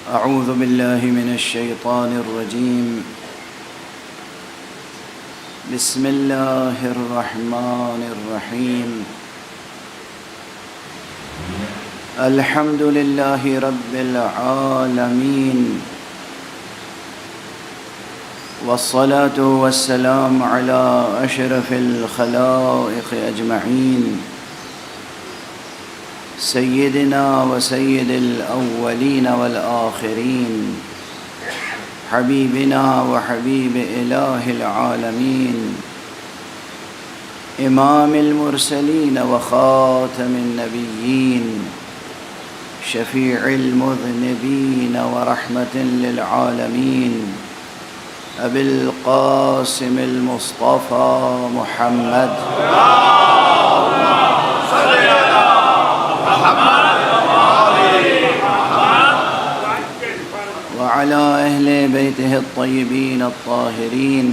أعوذ بالله من الشيطان الرجيم. بسم الله الرحمن الرحيم. الحمد لله رب العالمين، والصلاة والسلام على أشرف الخلائق أجمعين، سيدنا وسيد الأولين والآخرين، حبيبنا وحبيب إله العالمين، إمام المرسلين وخاتم النبيين، شفيع المذنبين ورحمة للعالمين، أبي القاسم المصطفى محمد وعلى أهل بيته الطيبين الطاهرين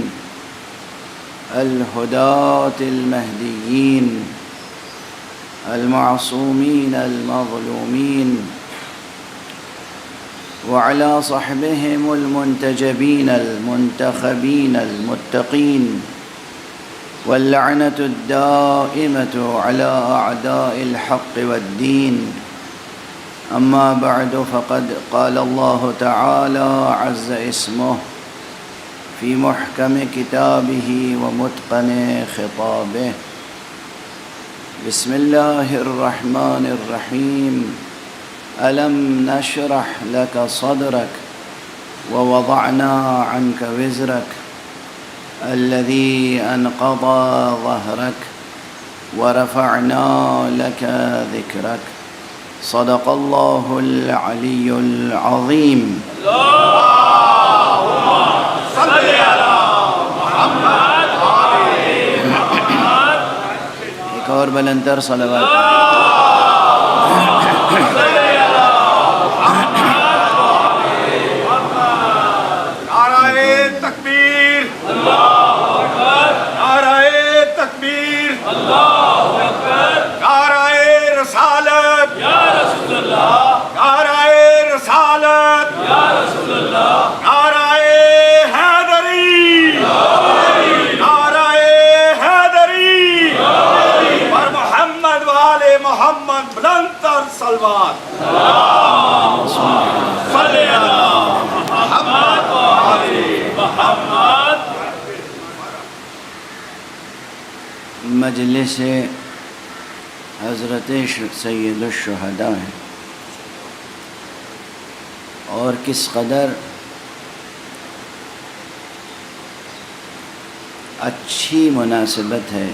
الهداة المهديين المعصومين المظلومين، وعلى صحبهم المنتجبين المنتخبين المتقين، واللعنة الدائمة على أعداء الحق والدين. أما بعد، فقد قال الله تعالى عز اسمه في محكم كتابه ومتقن خطابه. بسم الله الرحمن الرحيم. ألم نشرح لك صدرك ووضعنا عنك وزرك الذي أنقض ظهرك ورفعنا لك ذكرك. صدق الله العلي العظيم. اللهم صل على محمد وآل محمد. ایک اور بلندر صلوات. نعرہ تکبیر، اللہ اکبر. نعرہ تکبیر، اللہ اکبر. نعرہ رسالت، یا رسول اللہ. نعرہ رسالت، یا رسول اللہ. نعرہ حیدری، نعرہ حیدری. پر محمد وآل محمد بلند تر صلوات. صلی علی محمد وآل محمد. مجلس حضرت سید الشہداء ہے، اور کس قدر اچھی مناسبت ہے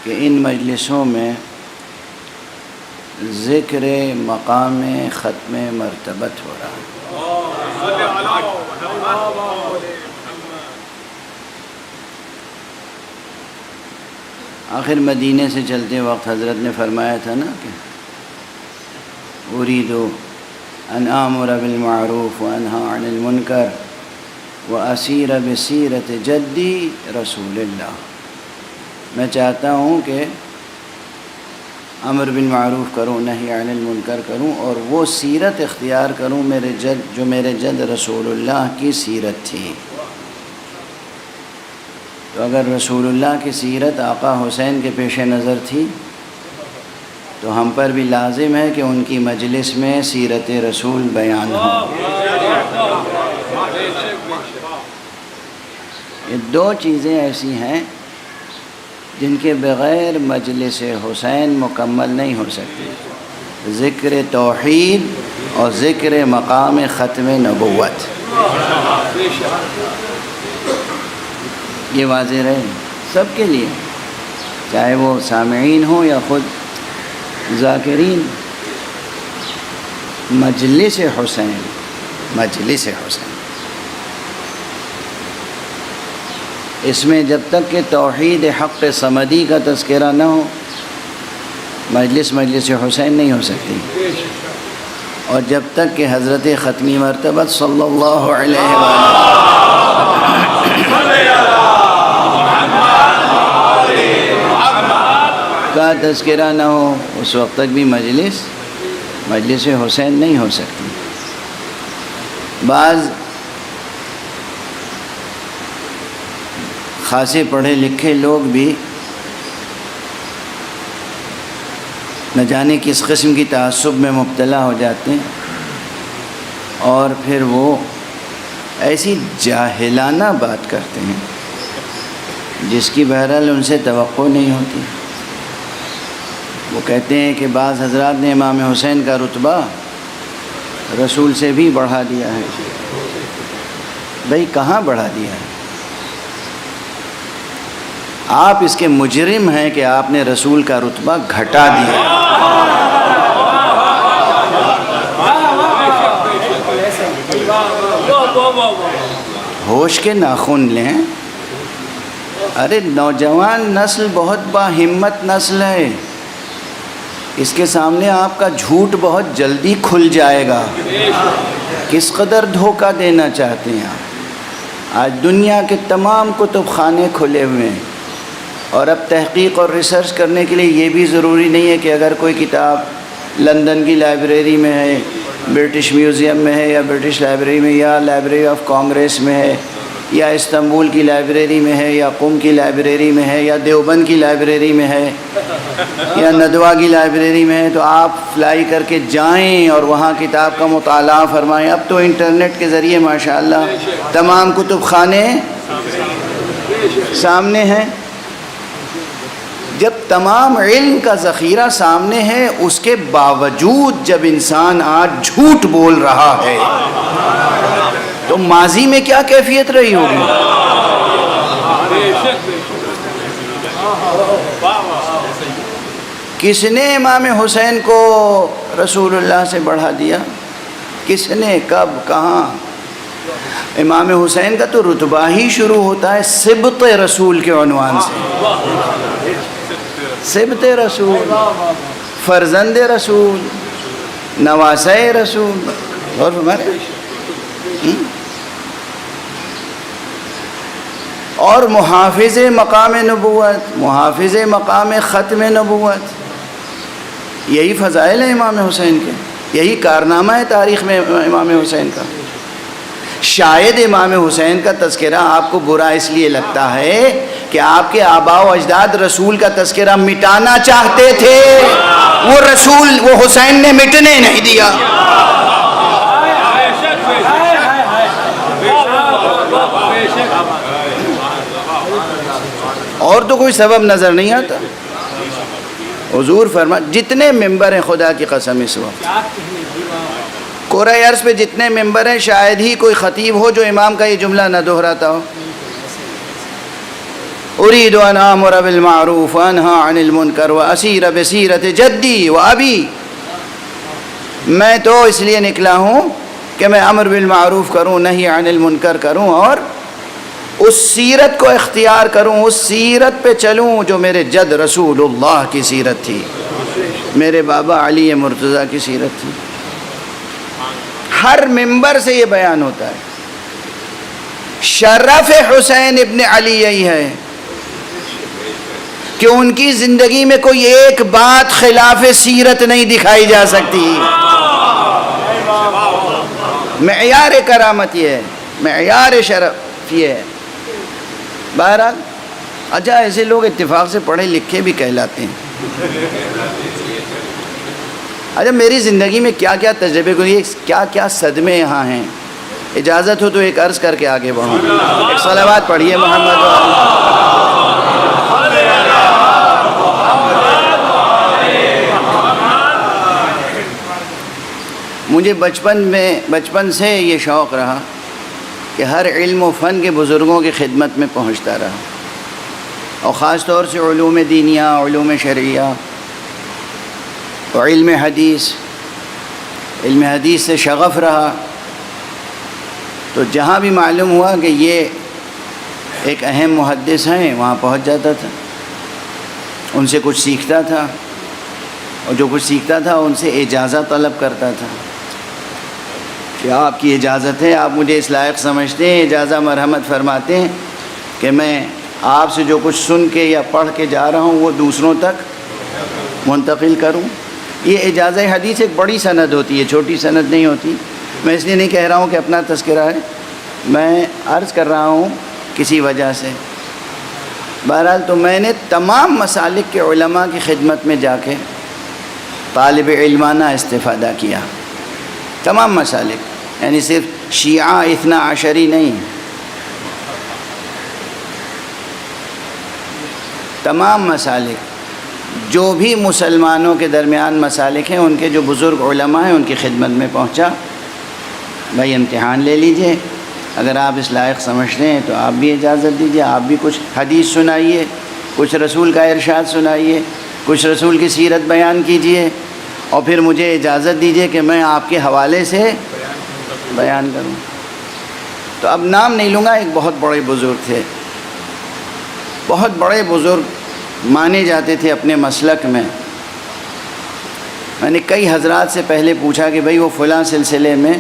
کہ ان مجلسوں میں ذکر مقام ختم مرتبت ہو رہا ہے. آخر مدینے سے چلتے وقت حضرت نے فرمایا تھا نا کہ اريد ان آمر بالمعروف وانہى عن المنکر واسیر بسیرت جدی رسول اللہ. میں چاہتا ہوں کہ امر بالمعروف کروں، نہی عن المنکر کروں، اور وہ سیرت اختیار کروں جو میرے جد رسول اللہ کی سیرت تھی. تو اگر رسول اللہ کی سیرت آقا حسین کے پیش نظر تھی تو ہم پر بھی لازم ہے کہ ان کی مجلس میں سیرت رسول بیان ہو. یہ دو چیزیں ایسی ہیں جن کے بغیر مجلس حسین مکمل نہیں ہو سکتی: ذکر توحید اور ذکر مقام ختم نبوت. یہ واضح رہے سب کے لیے، چاہے وہ سامعین ہوں یا خود ذاکرین. مجلس حسین، مجلس حسین، اس میں جب تک کہ توحید حق صمدی کا تذکرہ نہ ہو مجلس حسین نہیں ہو سکتی. اور جب تک کہ حضرت ختمی مرتبت صلی اللہ علیہ وسلم کا تذکرہ نہ ہو اس وقت تک بھی مجلس مجلس حسین نہیں ہو سکتی۔ بعض خاصے پڑھے لکھے لوگ بھی نہ جانے کس قسم کی تعصب میں مبتلا ہو جاتے ہیں، اور پھر وہ ایسی جاہلانہ بات کرتے ہیں جس کی بہرحال ان سے توقع نہیں ہوتی۔ وہ کہتے ہیں کہ بعض حضرات نے امام حسین کا رتبہ رسول سے بھی بڑھا دیا ہے۔ بھئی کہاں بڑھا دیا ہے؟ آپ اس کے مجرم ہیں کہ آپ نے رسول کا رتبہ گھٹا دیا۔ ہوش کے ناخن لیں۔ ارے نوجوان نسل بہت باہمت نسل ہے، اس کے سامنے آپ کا جھوٹ بہت جلدی کھل جائے گا۔ کس قدر دھوکہ دینا چاہتے ہیں آپ؟ آج دنیا کے تمام کتب خانے کھلے ہوئے ہیں، اور اب تحقیق اور ریسرچ کرنے کے لیے یہ بھی ضروری نہیں ہے کہ اگر کوئی کتاب لندن کی لائبریری میں ہے، برٹش میوزیم میں ہے، یا برٹش لائبریری میں، یا لائبریری آف کانگریس میں ہے، یا استنبول کی لائبریری میں ہے، یا قم کی لائبریری میں ہے، یا دیوبند کی لائبریری میں ہے، یا ندوہ کی لائبریری میں ہے، تو آپ فلائی کر کے جائیں اور وہاں کتاب کا مطالعہ فرمائیں۔ اب تو انٹرنیٹ کے ذریعے ماشاءاللہ تمام کتب خانے سامنے ہیں۔ جب تمام علم کا ذخیرہ سامنے ہے، اس کے باوجود جب انسان آج جھوٹ بول رہا ہے تو ماضی میں کیا کیفیت رہی ہوگی؟ کس نے امام حسین کو رسول اللہ سے بڑھا دیا؟ کس نے؟ کب؟ کہاں؟ امام حسین کا تو رتبہ ہی شروع ہوتا ہے سبط رسول کے عنوان سے۔ سبط رسول، فرزند رسول، نواسہ رسول، اور ہمارے اور محافظ مقام نبوت، محافظ مقام ختم نبوت۔ یہی فضائل ہیں امام حسین کے، یہی کارنامہ ہے تاریخ میں امام حسین کا۔ شاید امام حسین کا تذکرہ آپ کو برا اس لیے لگتا ہے کہ آپ کے آباء و اجداد رسول کا تذکرہ مٹانا چاہتے تھے، وہ حسین نے مٹنے نہیں دیا۔ اور تو کوئی سبب نظر نہیں آتا۔ حضور فرما، جتنے ممبر ہیں خدا کی قسم اس وقت قرۂ ارض پہ جتنے ممبر ہیں، شاید ہی کوئی خطیب ہو جو امام کا یہ جملہ نہ دہراتا ہو۔ اريد ان آمر بالمعروف وانہا عن المنکر واسیر بسیرت جدی و ابی۔ میں تو اس لیے نکلا ہوں کہ میں امر بالمعروف کروں، نہی عن المنکر کروں، اور اس سیرت کو اختیار کروں، اس سیرت پہ چلوں جو میرے جد رسول اللہ کی سیرت تھی، میرے بابا علی مرتضیٰ کی سیرت تھی۔ ہر ممبر سے یہ بیان ہوتا ہے۔ شرف حسین ابن علی یہی ہے کہ ان کی زندگی میں کوئی ایک بات خلاف سیرت نہیں دکھائی جا سکتی۔ معیار کرامت یہ ہے، معیار شرف یہ ہے۔ بہرحال اچھا، ایسے لوگ اتفاق سے پڑھے لکھے بھی کہلاتے ہیں۔ اچھا، میری زندگی میں کیا کیا تجربے ہوئے، کیا کیا صدمے یہاں ہیں۔ اجازت ہو تو ایک عرض کر کے آگے بڑھوں۔ ایک صلوات پڑھیے محمد۔ مجھے بچپن سے یہ شوق رہا کہ ہر علم و فن کے بزرگوں کی خدمت میں پہنچتا رہا، اور خاص طور سے علوم دینیہ، علوم شرعیہ اور علم حدیث سے شغف رہا۔ تو جہاں بھی معلوم ہوا کہ یہ ایک اہم محدث ہیں، وہاں پہنچ جاتا تھا، ان سے کچھ سیکھتا تھا، اور جو کچھ سیکھتا تھا ان سے اجازت طلب کرتا تھا کہ آپ کی اجازت ہے، آپ مجھے اس لائق سمجھتے ہیں، اجازت مرحمت فرماتے ہیں کہ میں آپ سے جو کچھ سن کے یا پڑھ کے جا رہا ہوں وہ دوسروں تک منتقل کروں۔ یہ اجازہ حدیث ایک بڑی سند ہوتی ہے، چھوٹی سند نہیں ہوتی. میں اس لیے نہیں کہہ رہا ہوں کہ اپنا تذکرہ ہے، میں عرض کر رہا ہوں کسی وجہ سے. بہرحال تو میں نے تمام مسالک کے علماء کی خدمت میں جا کے طالب علمانہ استفادہ کیا. تمام مسالک، یعنی صرف شیعہ اثنا عشری نہیں، تمام مسالک جو بھی مسلمانوں کے درمیان مسالک ہیں ان کے جو بزرگ علماء ہیں ان کی خدمت میں پہنچا. بھائی امتحان لے لیجئے، اگر آپ اس لائق سمجھتے ہیں تو آپ بھی اجازت دیجئے، آپ بھی کچھ حدیث سنائیے، کچھ رسول کا ارشاد سنائیے، کچھ رسول کی سیرت بیان کیجئے، اور پھر مجھے اجازت دیجئے کہ میں آپ کے حوالے سے بیان کروں. تو اب نام نہیں لوں گا. ایک بہت بڑے بزرگ تھے، بہت بڑے بزرگ مانے جاتے تھے اپنے مسلک میں. میں نے کئی حضرات سے پہلے پوچھا کہ بھئی وہ فلاں سلسلے میں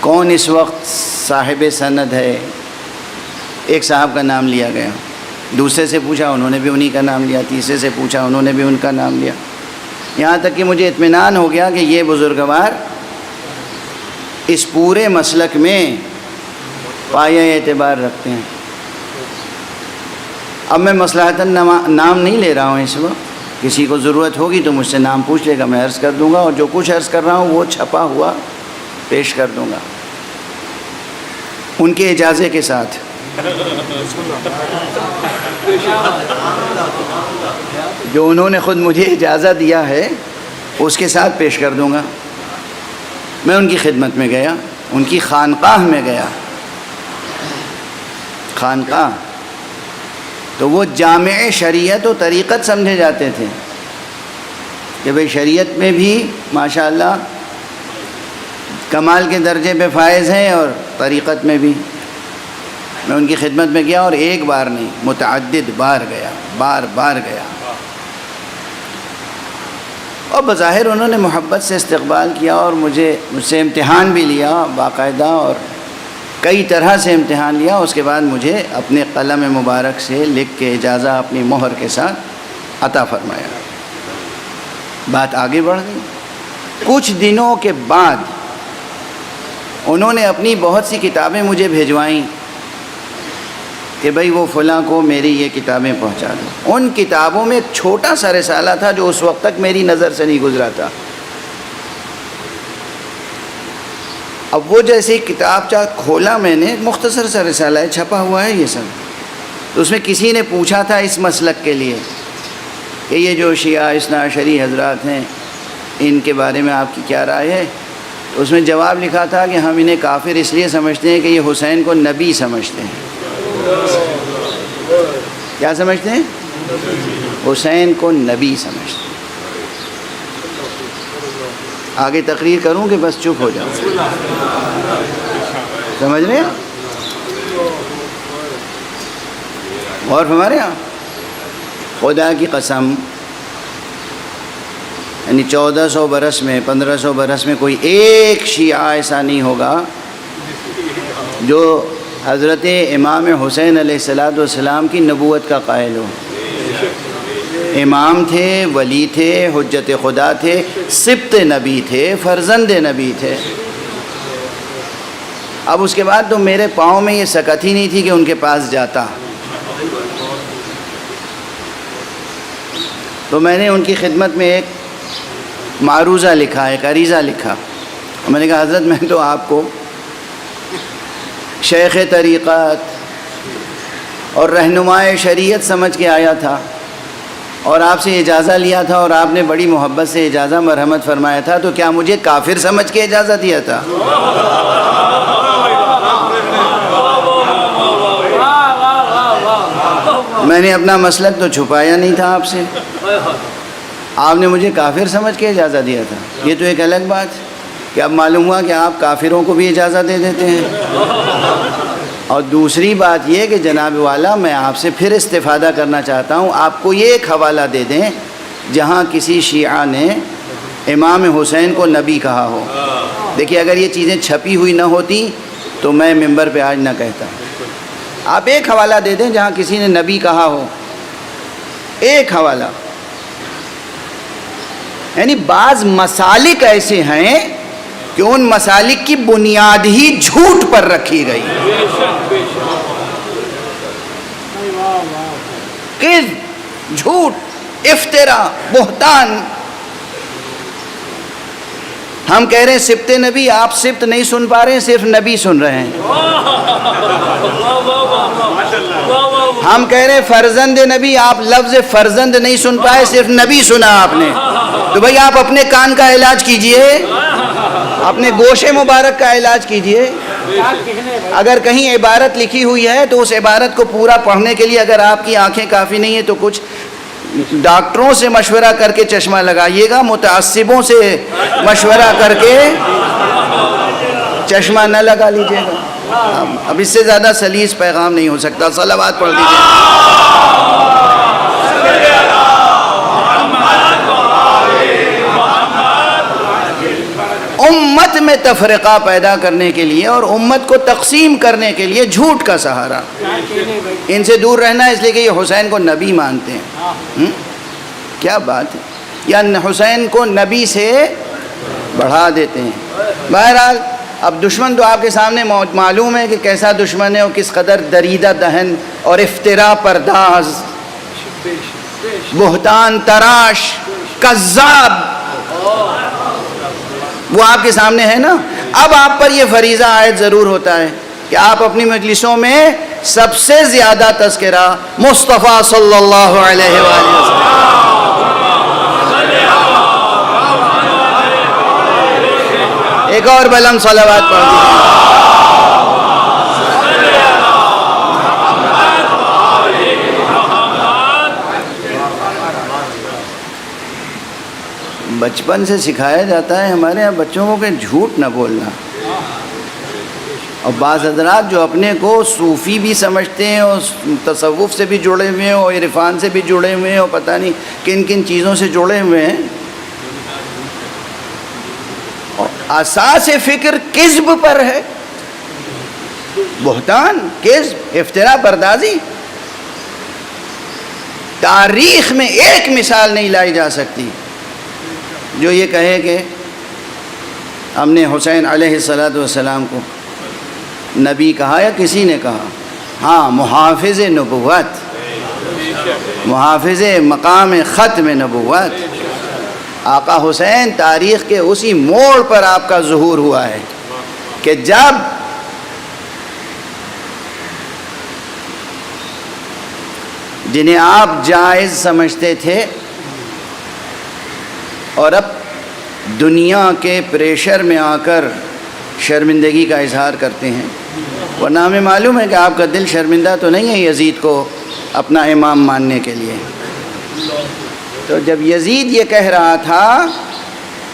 کون اس وقت صاحب سند ہے. ایک صاحب کا نام لیا گیا، دوسرے سے پوچھا انہوں نے بھی انہی کا نام لیا، تیسرے سے پوچھا انہوں نے بھی ان کا نام لیا، یہاں تک کہ مجھے اطمینان ہو گیا کہ یہ بزرگوار اس پورے مسلک میں پایہ اعتبار رکھتے ہیں. اب میں مصلحتاً نام نہیں لے رہا ہوں اس وقت، کسی کو ضرورت ہوگی تو مجھ سے نام پوچھ لے گا، میں عرض کر دوں گا، اور جو کچھ عرض کر رہا ہوں وہ چھپا ہوا پیش کر دوں گا ان کے اجازے کے ساتھ. جو انہوں نے خود مجھے اجازت دیا ہے اس کے ساتھ پیش کر دوں گا. میں ان کی خدمت میں گیا، ان کی خانقاہ میں گیا. خانقاہ تو وہ جامع شریعت و طریقت سمجھے جاتے تھے کہ بھئی شریعت میں بھی ماشاءاللہ کمال کے درجے پہ فائز ہیں اور طریقت میں بھی. میں ان کی خدمت میں گیا اور ایک بار نہیں متعدد بار گیا، بار بار گیا، اور بظاہر انہوں نے محبت سے استقبال کیا اور مجھ سے امتحان بھی لیا باقاعدہ، اور کئی طرح سے امتحان لیا. اس کے بعد مجھے اپنے قلم مبارک سے لکھ کے اجازہ اپنی مہر کے ساتھ عطا فرمایا. بات آگے بڑھ گئی. کچھ دنوں کے بعد انہوں نے اپنی بہت سی کتابیں مجھے بھیجوائیں کہ بھئی وہ فلاں کو میری یہ کتابیں پہنچا دو. ان کتابوں میں ایک چھوٹا سا رسالہ تھا جو اس وقت تک میری نظر سے نہیں گزرا تھا. اب وہ جیسے کتاب کھولا میں نے، مختصر سا رسالہ ہے، چھپا ہوا ہے یہ سب. تو اس میں کسی نے پوچھا تھا اس مسلک کے لیے کہ یہ جو شیعہ اثنا عشری حضرات ہیں ان کے بارے میں آپ کی کیا رائے ہے. تو اس میں جواب لکھا تھا کہ ہم انہیں کافر اس لیے سمجھتے ہیں کہ یہ حسین کو نبی سمجھتے ہیں. کیا سمجھتے ہیں؟ حسین کو نبی سمجھتے ہیں. آگے تقریر کروں کہ بس چپ ہو جاؤں؟ سمجھ رہے ہیں؟ اور ہمارے یہاں خدا کی قسم، یعنی 1400 برس میں 1500 برس میں کوئی ایک شیعہ ایسا نہیں ہوگا جو حضرت امام حسین علیہ السلام کی نبوت کا قائل ہو. امام تھے، ولی تھے، حجت خدا تھے، سبط نبی تھے، فرزند نبی تھے. اب اس کے بعد تو میرے پاؤں میں یہ سکت ہی نہیں تھی کہ ان کے پاس جاتا. تو میں نے ان کی خدمت میں ایک معروضہ لکھا، ایک عریضہ لکھا. میں نے کہا حضرت میں تو آپ کو شیخ طریقت اور رہنمائے شریعت سمجھ کے آیا تھا اور آپ سے اجازہ لیا تھا، اور آپ نے بڑی محبت سے اجازہ مرحمت فرمایا تھا، تو کیا مجھے کافر سمجھ کے اجازہ دیا تھا؟ میں نے اپنا مسلک تو چھپایا نہیں تھا آپ سے، آپ نے مجھے کافر سمجھ کے اجازہ دیا تھا. یہ تو ایک الگ بات کہ اب معلوم ہوا کہ آپ کافروں کو بھی اجازہ دے دیتے ہیں. اور دوسری بات یہ کہ جناب والا میں آپ سے پھر استفادہ کرنا چاہتا ہوں، آپ کو یہ ایک حوالہ دے دیں جہاں کسی شیعہ نے امام حسین کو نبی کہا ہو. دیکھیے اگر یہ چیزیں چھپی ہوئی نہ ہوتی تو میں ممبر پہ آج نہ کہتا. آپ ایک حوالہ دے دیں جہاں کسی نے نبی کہا ہو، ایک حوالہ. یعنی بعض مسالک ایسے ہیں کہ ان مسالک کی بنیاد ہی جھوٹ پر رکھی گئی، کذب، جھوٹ، افترا، بہتان۔ ہم کہہ رہے ہیں سبت نبی، آپ سبت نہیں سن پا رہے ہیں، صرف نبی سن رہے ہیں۔ ہم کہہ رہے ہیں فرزند نبی، آپ لفظ فرزند نہیں سن پائے، صرف نبی سنا آپ نے۔ تو بھئی آپ اپنے کان کا علاج کیجئے، اپنے گوش مبارک کا علاج کیجئے۔ اگر کہیں عبارت لکھی ہوئی ہے تو اس عبارت کو پورا پڑھنے کے لیے اگر آپ کی آنکھیں کافی نہیں ہیں تو کچھ ڈاکٹروں سے مشورہ کر کے چشمہ لگائیے گا، متعصبوں سے مشورہ کر کے چشمہ نہ لگا لیجیے گا۔ اب اس سے زیادہ سلیس پیغام نہیں ہو سکتا۔ صلوات پڑھ دیجیے۔ امت میں تفرقہ پیدا کرنے کے لیے اور امت کو تقسیم کرنے کے لیے جھوٹ کا سہارا، ان سے دور رہنا ہے، اس لیے کہ یہ حسین کو نبی مانتے ہیں۔ کیا بات ہے، یا حسین کو نبی سے بڑھا دیتے ہیں۔ بہرحال اب دشمن تو آپ کے سامنے معلوم ہے کہ کیسا دشمن ہے اور کس قدر دریدہ دہن اور افترا پرداز، بہتان تراش، کذاب، وہ آپ کے سامنے ہے نا۔ اب آپ پر یہ فریضہ عائد ضرور ہوتا ہے کہ آپ اپنی مجلسوں میں سب سے زیادہ تذکرہ مصطفیٰ صلی اللہ علیہ وآلہ وسلم۔ ایک اور بلند صلوات پڑھ دیجیے۔ بچپن سے سکھایا جاتا ہے ہمارے یہاں بچوں کو کہ جھوٹ نہ بولنا، اور بعض حضرات جو اپنے کو صوفی بھی سمجھتے ہیں اور تصوف سے بھی جڑے ہوئے ہیں اور عرفان سے بھی جڑے ہوئے ہیں اور پتہ نہیں کن کن چیزوں سے جڑے ہوئے ہیں، اور اساس فکر کذب پر ہے، بہتان، کذب، افترا پردازی۔ تاریخ میں ایک مثال نہیں لائی جا سکتی جو یہ کہے کہ ہم نے حسین علیہ السلام کو نبی کہا یا کسی نے کہا۔ ہاں، محافظ نبوت، محافظ مقام ختم نبوت آقا حسین، تاریخ کے اسی موڑ پر آپ کا ظہور ہوا ہے کہ جب جنہیں آپ جائز سمجھتے تھے اور اب دنیا کے پریشر میں آ کر شرمندگی کا اظہار کرتے ہیں، ورنہ ہمیں معلوم ہے کہ آپ کا دل شرمندہ تو نہیں ہے یزید کو اپنا امام ماننے کے لیے۔ تو جب یزید یہ کہہ رہا تھا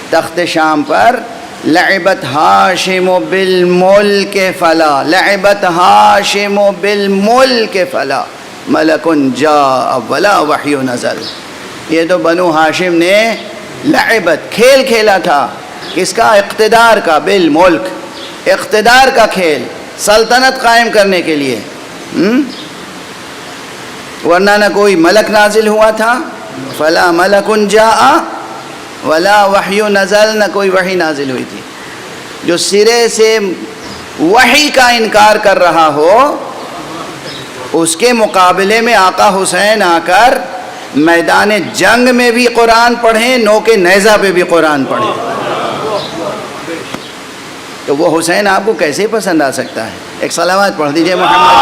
تخت شام پر، لعبت ہاشم بالملک فلا، لعبت ہاشم بالملک فلا، ملک جاء ولا وحی نزل، یہ تو بنو ہاشم نے لعبت، کھیل کھیلا تھا، کس کا؟ اقتدار کا، بالملک، اقتدار کا کھیل، سلطنت قائم کرنے کے لیے، ورنہ نہ کوئی ملک نازل ہوا تھا، فلا ملک جاء ولا وحی نزل، نہ کوئی وحی نازل ہوئی تھی۔ جو سرے سے وحی کا انکار کر رہا ہو اس کے مقابلے میں آقا حسین آ کر میدان جنگ میں بھی قرآن پڑھیں، نوک نیزہ پہ بھی قرآن پڑھیں، تو وہ حسین آپ کو کیسے پسند آ سکتا ہے؟ ایک صلوات پڑھ دیجئے محمد۔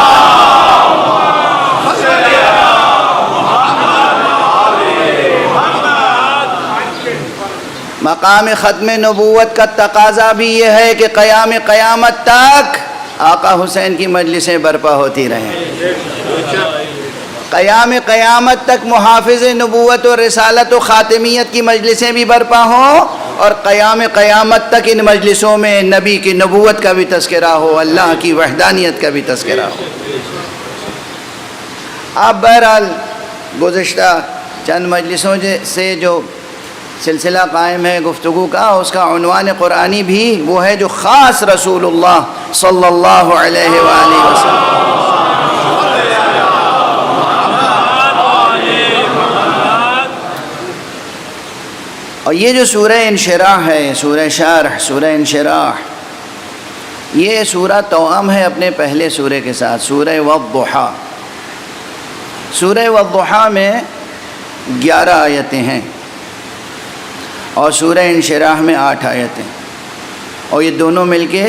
مقام ختم نبوت کا تقاضا بھی یہ ہے کہ قیام قیامت تک آقا حسین کی مجلسیں برپا ہوتی رہیں، قیام قیامت تک محافظ نبوت و رسالت و خاتمیت کی مجلسیں بھی برپا ہوں، اور قیام قیامت تک ان مجلسوں میں نبی کی نبوت کا بھی تذکرہ ہو، اللہ کی وحدانیت کا بھی تذکرہ ہو۔ اب بہرحال گزشتہ چند مجلسوں سے جو سلسلہ قائم ہے گفتگو کا، اس کا عنوان قرآنی بھی وہ ہے جو خاص رسول اللہ صلی اللہ علیہ وآلہ وسلم۔ اور یہ جو سورہ انشراح ہے، سورہ شرح، سورہ انشراح، یہ سورہ توأم ہے اپنے پہلے سورے کے ساتھ، سورہ والضحیٰ۔ سورہ والضحیٰ میں 11 آیتیں ہیں اور سورہ انشراح میں 8 آیتیں، اور یہ دونوں مل کے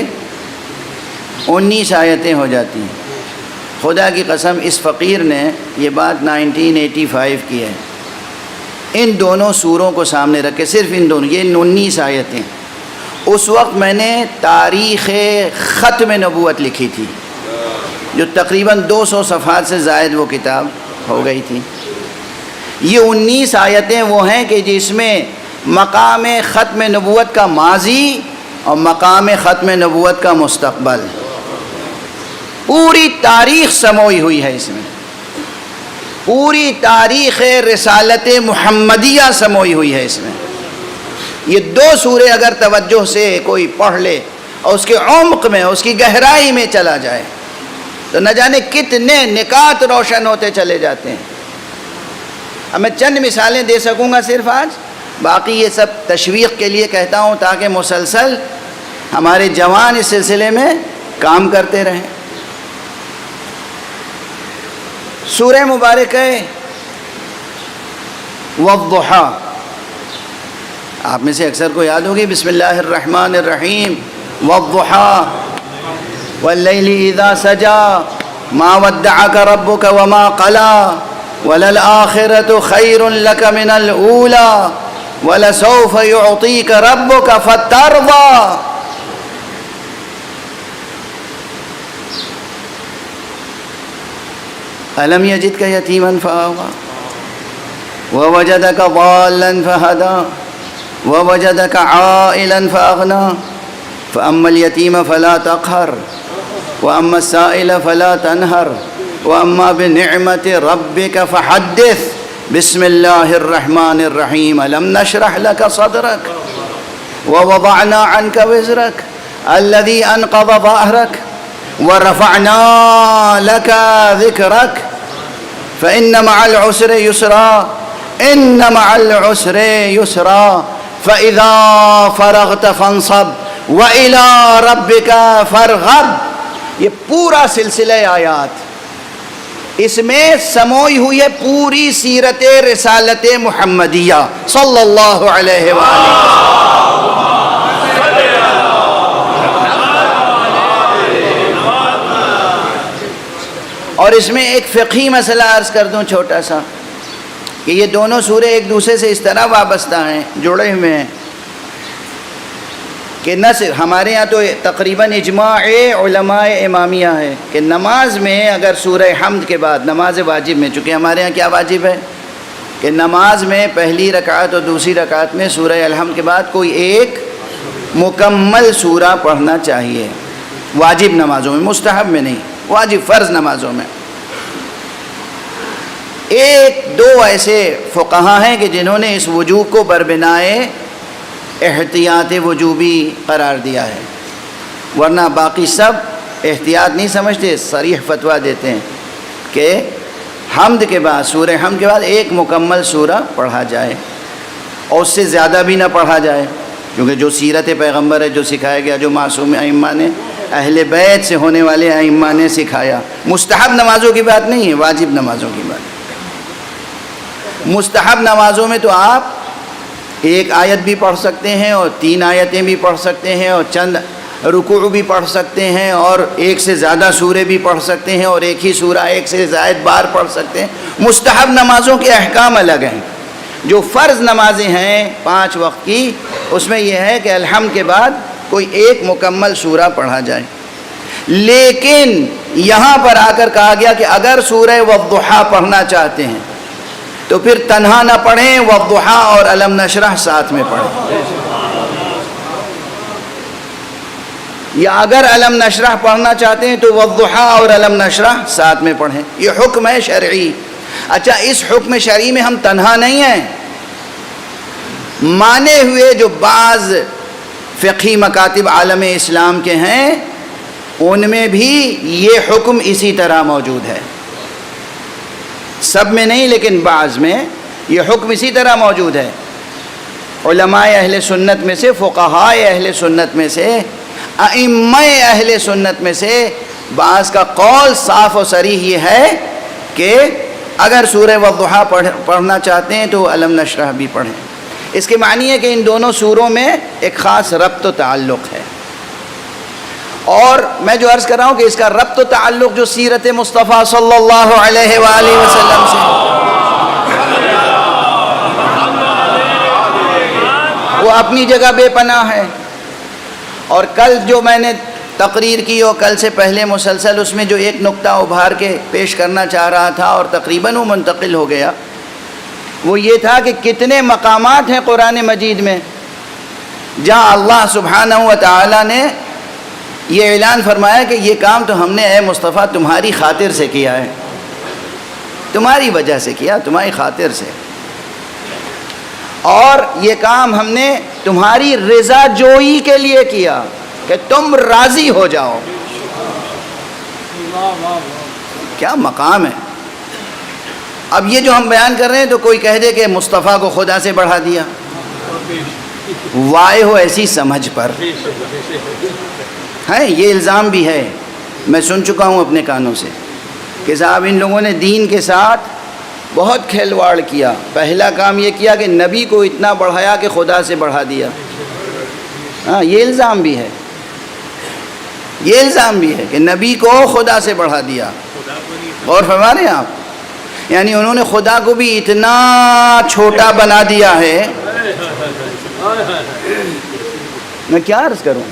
19 آیتیں ہو جاتی ہیں۔ خدا کی قسم اس فقیر نے یہ بات 1985 کی ہے، ان دونوں سوروں کو سامنے رکھ کے، صرف ان دونوں، یہ 19 آیتیں۔ اس وقت میں نے تاریخ ختم نبوت لکھی تھی، جو تقریباً 200 صفحات سے زائد وہ کتاب ہو گئی تھی۔ یہ 19 آیتیں وہ ہیں کہ جس میں مقام ختم نبوت کا ماضی اور مقام ختم نبوت کا مستقبل، پوری تاریخ سموئی ہوئی ہے اس میں، پوری تاریخ رسالت محمدیہ سموئی ہوئی ہے اس میں۔ یہ 2 سورے اگر توجہ سے کوئی پڑھ لے اور اس کے عمق میں، اس کی گہرائی میں چلا جائے تو نہ جانے کتنے نکات روشن ہوتے چلے جاتے ہیں۔ اب میں چند مثالیں دے سکوں گا صرف آج، باقی یہ سب تشویق کے لیے کہتا ہوں تاکہ مسلسل ہمارے جوان اس سلسلے میں کام کرتے رہیں۔ سورہ مبارک ہے والضحیٰ، آپ میں سے اکثر کو یاد ہوگی، بسم اللہ الرحمن الرحیم، والضحیٰ واللیل اذا سجا ما ودعک ربک وما قلا وللآخرۃ خیر لک من الاولی ولسوف یعطیک ربک فترضی۔ ألم يجدك يتيما فآوى ووجدك ضالا فهدى ووجدك عائلا فأغنى فأما اليتيم فلا تقهر وأما السائل فلا تنهر وأما بنعمة ربك فحدث۔ بسم الله الرحمن الرحيم، ألم نشرح لك صدرك ووضعنا عنك وزرك الذي أنقض ظهرك ورفعنا لك ذكرك فإن مع العسر يسرا إن مع العسر يسرا فإذا فرغت فانصب وإلى ربك فارغب۔ یہ پورا سلسلہ آیات اس میں سموئی ہوئی ہے پوری سیرت رسالت محمدیہ صلی اللہ علیہ وآلہ۔ اور اس میں ایک فقہی مسئلہ عرض کر دوں چھوٹا سا، کہ یہ دونوں سورے ایک دوسرے سے اس طرح وابستہ ہیں، جڑے ہوئے ہیں، کہ نہ صرف ہمارے ہاں تو تقریباً اجماع علماء امامیہ ہے کہ نماز میں اگر سورہ حمد کے بعد، نماز واجب میں، چونکہ ہمارے ہاں کیا واجب ہے کہ نماز میں پہلی رکعت اور دوسری رکعت میں سورہ الحمد کے بعد کوئی ایک مکمل سورہ پڑھنا چاہیے، واجب نمازوں میں، مستحب میں نہیں، واجب فرض نمازوں میں۔ ایک دو ایسے فقہا ہیں کہ جنہوں نے اس وجوب کو بربنائے احتیاط وجوبی قرار دیا ہے، ورنہ باقی سب احتیاط نہیں سمجھتے، صریح فتویٰ دیتے ہیں کہ حمد کے بعد، سورہ حمد کے بعد ایک مکمل سورہ پڑھا جائے، اور اس سے زیادہ بھی نہ پڑھا جائے، کیونکہ جو سیرت پیغمبر ہے، جو سکھایا گیا، جو معصوم ائمہ نے، اہل بیت سے ہونے والے ائمہ نے سکھایا۔ مستحب نمازوں کی بات نہیں ہے، واجب نمازوں کی بات۔ مستحب نمازوں میں تو آپ ایک آیت بھی پڑھ سکتے ہیں اور 3 آیتیں بھی پڑھ سکتے ہیں اور چند رکوع بھی پڑھ سکتے ہیں اور ایک سے زیادہ سورے بھی پڑھ سکتے ہیں اور ایک ہی سورہ ایک سے زائد بار پڑھ سکتے ہیں۔ مستحب نمازوں کے احکام الگ ہیں۔ جو فرض نمازیں ہیں 5 وقت کی، اس میں یہ ہے کہ الحمد کے بعد کوئی ایک مکمل سورہ پڑھا جائے، لیکن یہاں پر آ کر کہا گیا کہ اگر سورہ والضحیٰ پڑھنا چاہتے ہیں تو پھر تنہا نہ پڑھیں، والضحیٰ اور الم نشرح ساتھ میں پڑھیں، یا اگر الم نشرح پڑھنا چاہتے ہیں تو والضحیٰ اور الم نشرح ساتھ میں پڑھیں۔ یہ حکم ہے شرعی۔ اچھا، اس حکم شرعی میں ہم تنہا نہیں ہیں، مانے ہوئے جو بعض فقہی مکاتب عالم اسلام کے ہیں ان میں بھی یہ حکم اسی طرح موجود ہے، سب میں نہیں لیکن بعض میں یہ حکم اسی طرح موجود ہے۔ علماء اہل سنت میں سے، فقہاء اہل سنت میں سے، ائمہ اہل سنت میں سے بعض کا قول صاف و صریح یہ ہے کہ اگر سورہ والضحیٰ پڑھنا چاہتے ہیں تو الم نشرح بھی پڑھیں۔ اس کے معنی ہے کہ ان دونوں سوروں میں ایک خاص ربط و تعلق ہے، اور میں جو عرض کر رہا ہوں کہ اس کا ربط و تعلق جو سیرت مصطفیٰ صلی اللہ علیہ وآلہ وسلم سے، وہ اپنی جگہ بے پناہ ہے۔ اور کل جو میں نے تقریر کی اور کل سے پہلے مسلسل اس میں جو ایک نقطہ ابھار کے پیش کرنا چاہ رہا تھا اور تقریباً وہ منتقل ہو گیا، وہ یہ تھا کہ کتنے مقامات ہیں قرآن مجید میں جہاں اللہ سبحانہ و تعالی نے یہ اعلان فرمایا کہ یہ کام تو ہم نے اے مصطفیٰ تمہاری خاطر سے کیا ہے، تمہاری وجہ سے کیا، تمہاری خاطر سے، اور یہ کام ہم نے تمہاری رضا جوئی کے لیے کیا کہ تم راضی ہو جاؤ۔ کیا مقام ہے! اب یہ جو ہم بیان کر رہے ہیں تو کوئی کہہ دے کہ مصطفیٰ کو خدا سے بڑھا دیا، وائے ہو ایسی سمجھ پر ہے، یہ الزام بھی ہے، میں سن چکا ہوں اپنے کانوں سے کہ صاحب ان لوگوں نے دین کے ساتھ بہت کھلواڑ کیا۔ پہلا کام یہ کیا کہ نبی کو اتنا بڑھایا کہ خدا سے بڑھا دیا۔ ہاں، یہ الزام بھی ہے، یہ الزام بھی ہے کہ نبی کو خدا سے بڑھا دیا۔ غور فرما رہے ہیں آپ؟ یعنی انہوں نے خدا کو بھی اتنا چھوٹا بنا دیا ہے۔ میں کیا عرض کروں،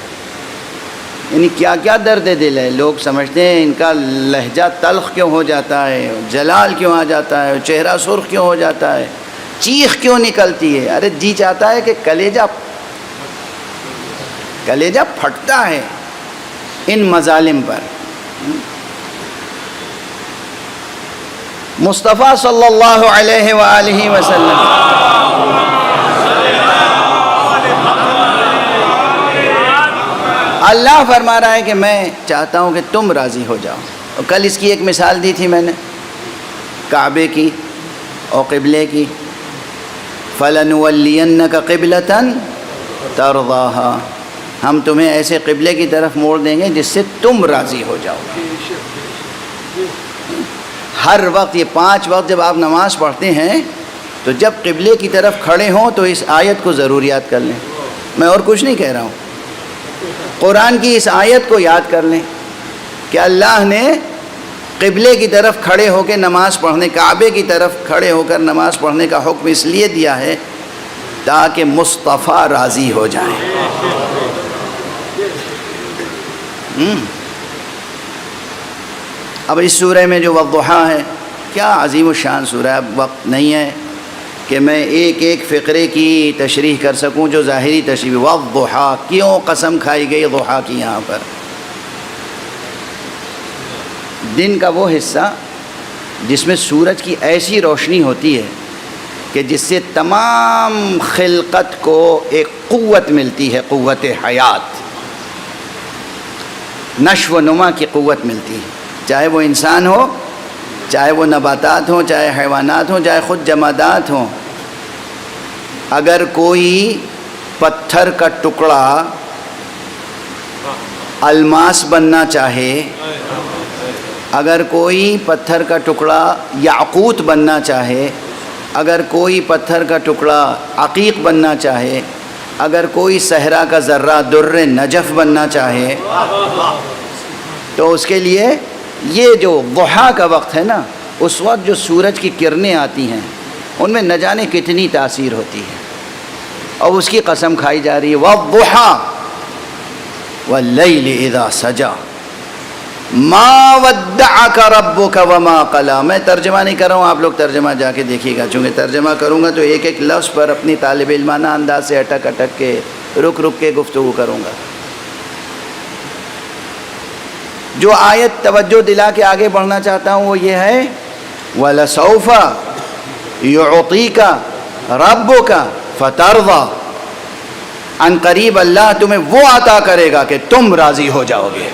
یعنی کیا کیا درد دل ہے۔ لوگ سمجھتے ہیں ان کا لہجہ تلخ کیوں ہو جاتا ہے، جلال کیوں آ جاتا ہے، چہرہ سرخ کیوں ہو جاتا ہے، چیخ کیوں نکلتی ہے۔ ارے جی چاہتا ہے کہ کلیجہ پھٹتا ہے ان مظالم پر۔ مصطفیٰ صلی اللہ علیہ وآلہ وسلم اللہ فرما رہا ہے کہ میں چاہتا ہوں کہ تم راضی ہو جاؤ۔ اور کل اس کی ایک مثال دی تھی میں نے، کعبے کی اور قبلے کی، فَلَنُوَلِّيَنَّكَ قِبْلَةً تَرْضَاهَا، ہم تمہیں ایسے قبلے کی طرف موڑ دیں گے جس سے تم راضی ہو جاؤ۔ ہر وقت یہ 5 وقت جب آپ نماز پڑھتے ہیں تو جب قبلے کی طرف کھڑے ہوں تو اس آیت کو ضرور یاد کر لیں۔ میں اور کچھ نہیں کہہ رہا ہوں، قرآن کی اس آیت کو یاد کر لیں کہ اللہ نے قبلے کی طرف کھڑے ہو کے نماز پڑھنے، کعبے کی طرف کھڑے ہو کر نماز پڑھنے کا حکم اس لیے دیا ہے تاکہ مصطفیٰ راضی ہو جائیں۔ اب اس سورہ میں جو والضحیٰ ہے، کیا عظیم الشان سورہ ہے۔ اب وقت نہیں ہے کہ میں ایک ایک فقرے کی تشریح کر سکوں جو ظاہری تشریح۔ والضحیٰ، کیوں قسم کھائی گئی ضحیٰ کی یہاں پر؟ دن کا وہ حصہ جس میں سورج کی ایسی روشنی ہوتی ہے کہ جس سے تمام خلقت کو ایک قوت ملتی ہے، قوت حیات، نشو و نما کی قوت ملتی ہے، چاہے وہ انسان ہو، چاہے وہ نباتات ہوں، چاہے حیوانات ہوں، چاہے خود جمادات ہوں۔ اگر کوئی پتھر کا ٹکڑا الماس بننا چاہے، اگر کوئی پتھر کا ٹکڑا یاقوت بننا چاہے، اگر کوئی پتھر کا ٹکڑا عقیق بننا چاہے، اگر کوئی صحرا کا ذرہ در نجف بننا چاہے، تو اس کے لیے یہ جو ضحیٰ کا وقت ہے نا، اس وقت جو سورج کی کرنیں آتی ہیں ان میں نہ جانے کتنی تاثیر ہوتی ہے، اور اس کی قسم کھائی جا رہی ہے والضحیٰ واللیل اذا سجا ما ودعک ربک وما قلی۔ میں ترجمہ نہیں کر رہا ہوں، آپ لوگ ترجمہ جا کے دیکھیے گا، چونکہ ترجمہ کروں گا تو ایک ایک لفظ پر اپنی طالب علمانہ انداز سے اٹک اٹک کے رک رک کے گفتگو کروں گا۔ جو آیت توجہ دلا کے آگے بڑھنا چاہتا ہوں وہ یہ ہے وَلَسَوْفَ يُعْطِيكَ رَبُّكَ فَتَرْضَى، ان قریب اللہ تمہیں وہ عطا کرے گا کہ تم راضی ہو جاؤ گے۔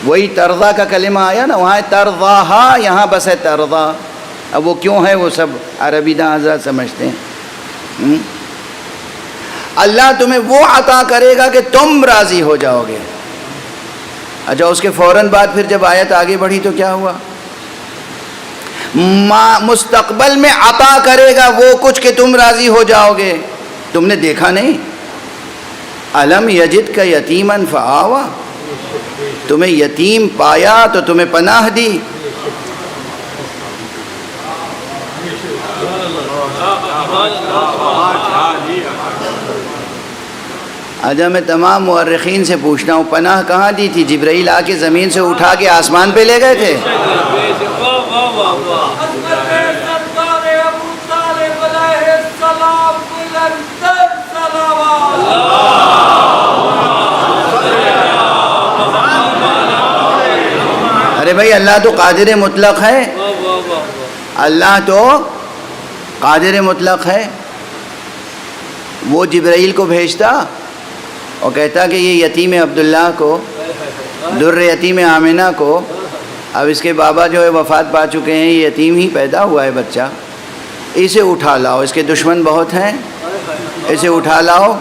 وہی ترضا کا کلمہ آیا نا، وہاں ترضاہا، یہاں بس ہے ترضا۔ اب وہ کیوں ہے وہ سب عربی داں حضرات سمجھتے ہیں. اللہ تمہیں وہ عطا کرے گا کہ تم راضی ہو جاؤ گے. اچھا اس کے فوراً بعد پھر جب آیت آگے بڑھی تو کیا ہوا؟ مستقبل میں عطا کرے گا وہ کچھ کہ تم راضی ہو جاؤ گے. تم نے دیکھا نہیں؟ الم یجد کا یتیمن فآوا، تمہیں یتیم پایا تو تمہیں پناہ دی. اجا میں تمام مورخین سے پوچھتا ہوں پناہ کہاں دی تھی؟ جبرائیل آ کے زمین سے اٹھا کے آسمان پہ لے گئے تھے؟ ارے بھائی اللہ تو قادر مطلق ہے، اللہ تو قادر مطلق ہے. وہ جبرائیل کو بھیجتا اور کہتا کہ یہ یتیم عبداللہ کو، در یتیم آمنہ کو، اب اس کے بابا جو ہے وفات پا چکے ہیں، یہ یتیم ہی پیدا ہوا ہے بچہ، اسے اٹھا لاؤ، اس کے دشمن بہت ہیں، اسے اٹھا لاؤ،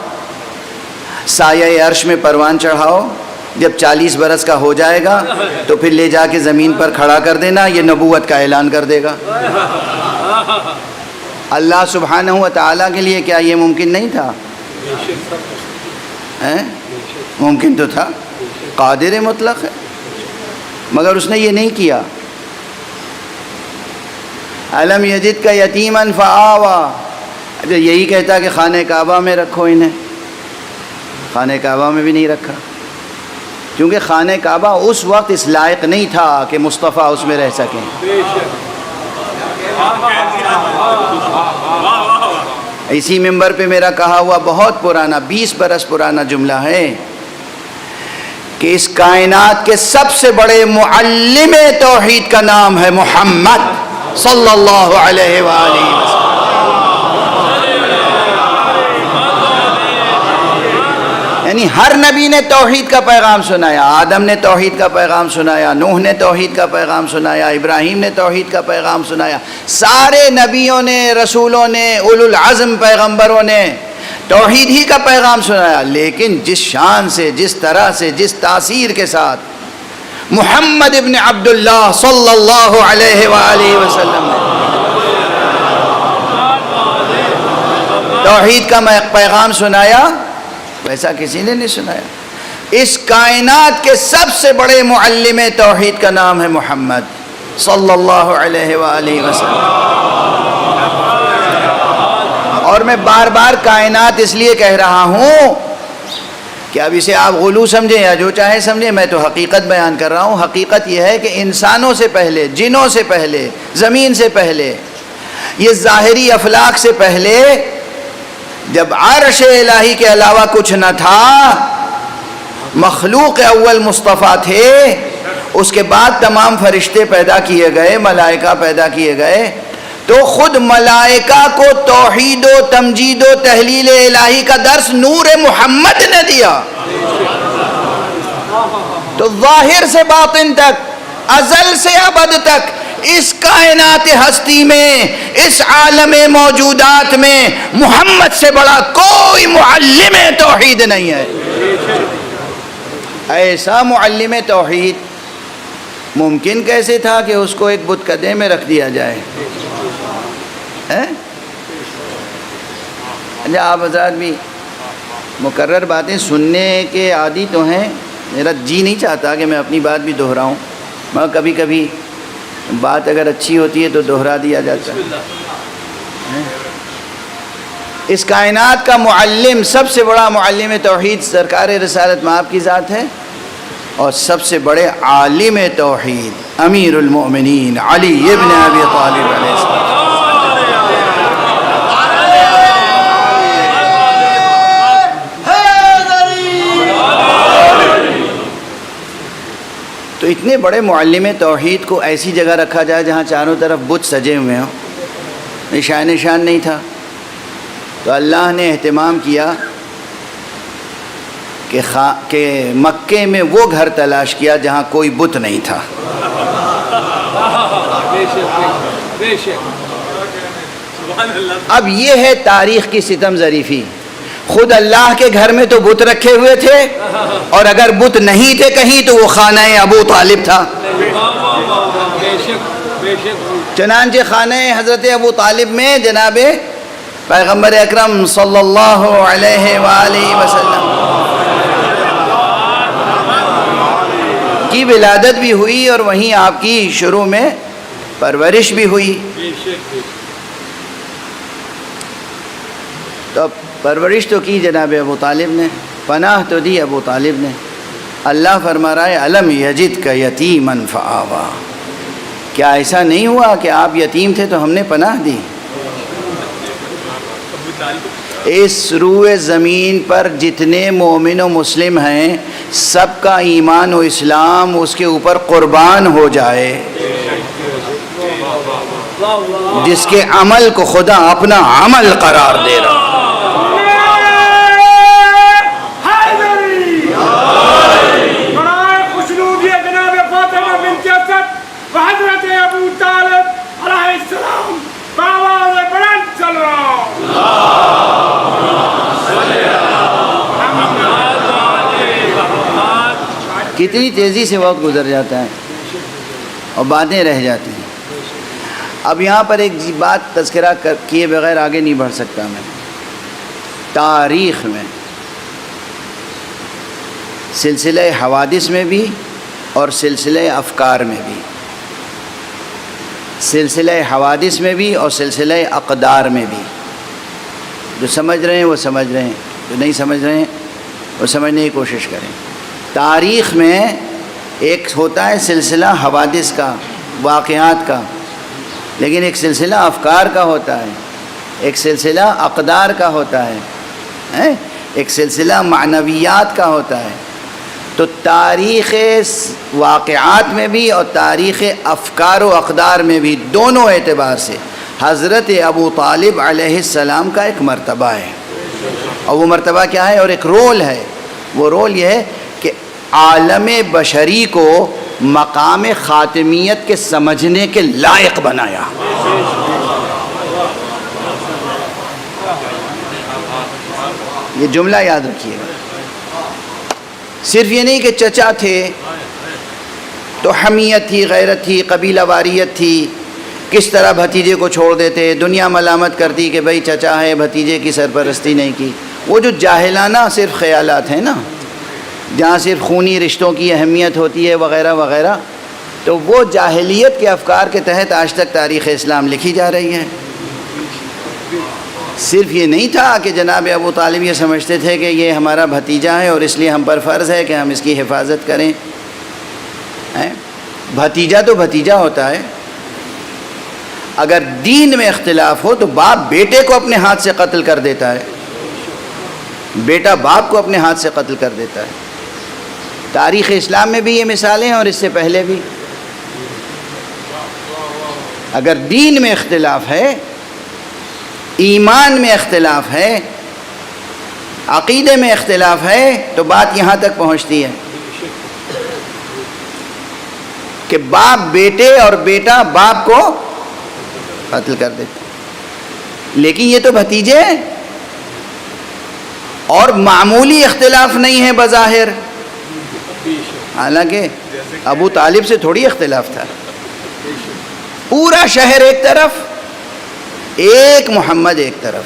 سایہ عرش میں پروان چڑھاؤ، جب 40 برس کا ہو جائے گا تو پھر لے جا کے زمین پر کھڑا کر دینا، یہ نبوت کا اعلان کر دے گا. اللہ سبحانہ و تعالیٰ کے لیے کیا یہ ممکن نہیں تھا؟ ممکن تو تھا، قادر مطلق ہے، مگر اس نے یہ نہیں کیا. الم یجد کا یتیمن فآوا. اچھا یہی کہتا کہ خانہ کعبہ میں رکھو انہیں، خانہ کعبہ میں بھی نہیں رکھا، کیونکہ خانہ کعبہ اس وقت اس لائق نہیں تھا کہ مصطفیٰ اس میں رہ سکیں. اسی منبر پہ میرا کہا ہوا بہت پرانا 20 برس پرانا جملہ ہے کہ اس کائنات کے سب سے بڑے معلم توحید کا نام ہے محمد صلی اللہ علیہ وآلہ وسلم. یعنی ہر نبی نے توحید کا پیغام سنایا. آدم نے توحید کا پیغام سنایا، نوح نے توحید کا پیغام سنایا، ابراہیم نے توحید کا پیغام سنایا. سارے نبیوں نے، رسولوں نے، اولو العزم پیغمبروں نے توحید ہی کا پیغام سنایا. لیکن جس شان سے، جس طرح سے، جس تاثیر کے ساتھ محمد ابن عبداللہ صلی اللہ علیہ وآلہ وسلم نے توحید کا پیغام سنایا، ویسا کسی نے نہیں سنایا. اس کائنات کے سب سے بڑے معلم توحید کا نام ہے محمد صلی اللہ علیہ وآلہ وسلم. اور میں بار بار کائنات اس لیے کہہ رہا ہوں کہ اب اسے آپ غلو سمجھیں یا جو چاہے سمجھیں، میں تو حقیقت بیان کر رہا ہوں. حقیقت یہ ہے کہ انسانوں سے پہلے، جنوں سے پہلے، زمین سے پہلے، یہ ظاہری افلاک سے پہلے، جب عرش الہی کے علاوہ کچھ نہ تھا، مخلوق اول مصطفیٰ تھے. اس کے بعد تمام فرشتے پیدا کیے گئے، ملائکہ پیدا کیے گئے، تو خود ملائکہ کو توحید و تمجید و تحلیل الہی کا درس نور محمد نے دیا. تو ظاہر سے باطن تک، ازل سے ابد تک، اس کائنات ہستی میں، اس عالم موجودات میں محمد سے بڑا کوئی معلم توحید نہیں ہے. ایسا معلم توحید ممکن کیسے تھا کہ اس کو ایک بتکدے میں رکھ دیا جائے؟ اچھا آپ حضرات بھی مکرر باتیں سننے کے عادی تو ہیں، میرا جی نہیں چاہتا کہ میں اپنی بات بھی دہراؤں، مگر کبھی کبھی بات اگر اچھی ہوتی ہے تو دہرا دیا جاتا ہے. اس کائنات کا معلم، سب سے بڑا معلم توحید سرکار رسالت مآب کی ذات ہے، اور سب سے بڑے عالم توحید امیر المؤمنین علی ابن ابی طالب علیہ السلام. تو اتنے بڑے معلم توحید کو ایسی جگہ رکھا جائے جہاں چاروں طرف بت سجے ہوئے ہوں، نشان نشان نہیں تھا. تو اللہ نے اہتمام کیا کہ مکے میں وہ گھر تلاش کیا جہاں کوئی بت نہیں تھا. بے شک سبحان اللہ اب یہ ہے تاریخ کی ستم ظریفی. خود اللہ کے گھر میں تو بت رکھے ہوئے تھے, اور اگر بت نہیں تھے کہیں تو وہ خانہ ابو طالب تھا. بے شک بے شک چنانچہ خانہ حضرت ابو طالب میں جناب پیغمبر اکرم صلی اللہ علیہ وآلہ وسلم کی ولادت بھی ہوئی, اور وہیں آپ کی شروع میں پرورش بھی ہوئی. بے شک تو پرورش تو کی جناب ابو طالب نے, پناہ تو دی ابو طالب نے. اللہ فرما رہا ہے الم یجد کا یتیما فآوا, کیا ایسا نہیں ہوا کہ آپ یتیم تھے تو ہم نے پناہ دی؟ اس روئے زمین پر جتنے مومن و مسلم ہیں سب کا ایمان و اسلام اس کے اوپر قربان ہو جائے, جس کے عمل کو خدا اپنا عمل قرار دے رہا. حضرت ابو طالب علیہ السلام باواز بلند چل رہا. کتنی تیزی سے وقت گزر جاتا ہے اور باتیں رہ جاتی ہیں. اب یہاں پر ایک بات تذکرہ کیے بغیر آگے نہیں بڑھ سکتا میں. تاریخ میں سلسلہ حوادث میں بھی اور سلسلہ افکار میں بھی, سلسلہ حوادث میں بھی اور سلسلہ اقدار میں بھی, جو سمجھ رہے ہیں وہ سمجھ رہے ہیں, جو نہیں سمجھ رہے ہیں وہ سمجھنے کی کوشش کریں. تاریخ میں ایک ہوتا ہے سلسلہ حوادث کا, واقعات کا, لیکن ایک سلسلہ افکار کا ہوتا ہے, ایک سلسلہ اقدار کا ہوتا ہے, ایک سلسلہ معنویات کا ہوتا ہے. تو تاریخ واقعات میں بھی اور تاریخ افکار و اقدار میں بھی دونوں اعتبار سے حضرت ابو طالب علیہ السلام کا ایک مرتبہ ہے. اور وہ مرتبہ کیا ہے, اور ایک رول ہے. وہ رول یہ ہے کہ عالم بشری کو مقام خاتمیت کے سمجھنے کے لائق بنایا. یہ جملہ یاد رکھیے گا. صرف یہ نہیں کہ چچا تھے تو حمیت تھی, غیرت تھی, قبیلہ واریت تھی, کس طرح بھتیجے کو چھوڑ دیتے, دنیا ملامت کرتی کہ بھئی چچا ہے بھتیجے کی سرپرستی نہیں کی. وہ جو جاہلانہ صرف خیالات ہیں نا, جہاں صرف خونی رشتوں کی اہمیت ہوتی ہے وغیرہ وغیرہ, تو وہ جاہلیت کے افکار کے تحت آج تک تاریخ اسلام لکھی جا رہی ہے. صرف یہ نہیں تھا کہ جناب ابو طالب یہ سمجھتے تھے کہ یہ ہمارا بھتیجا ہے اور اس لیے ہم پر فرض ہے کہ ہم اس کی حفاظت کریں. بھتیجا تو بھتیجا ہوتا ہے. اگر دین میں اختلاف ہو تو باپ بیٹے کو اپنے ہاتھ سے قتل کر دیتا ہے, بیٹا باپ کو اپنے ہاتھ سے قتل کر دیتا ہے. تاریخ اسلام میں بھی یہ مثالیں ہیں اور اس سے پہلے بھی. اگر دین میں اختلاف ہے, ایمان میں اختلاف ہے, عقیدے میں اختلاف ہے, تو بات یہاں تک پہنچتی ہے کہ باپ بیٹے اور بیٹا باپ کو قتل کر دیتے. لیکن یہ تو بھتیجے ہیں اور معمولی اختلاف نہیں ہے بظاہر, حالانکہ ابو طالب سے تھوڑی اختلاف تھا. پورا شہر ایک طرف, ایک محمد ایک طرف.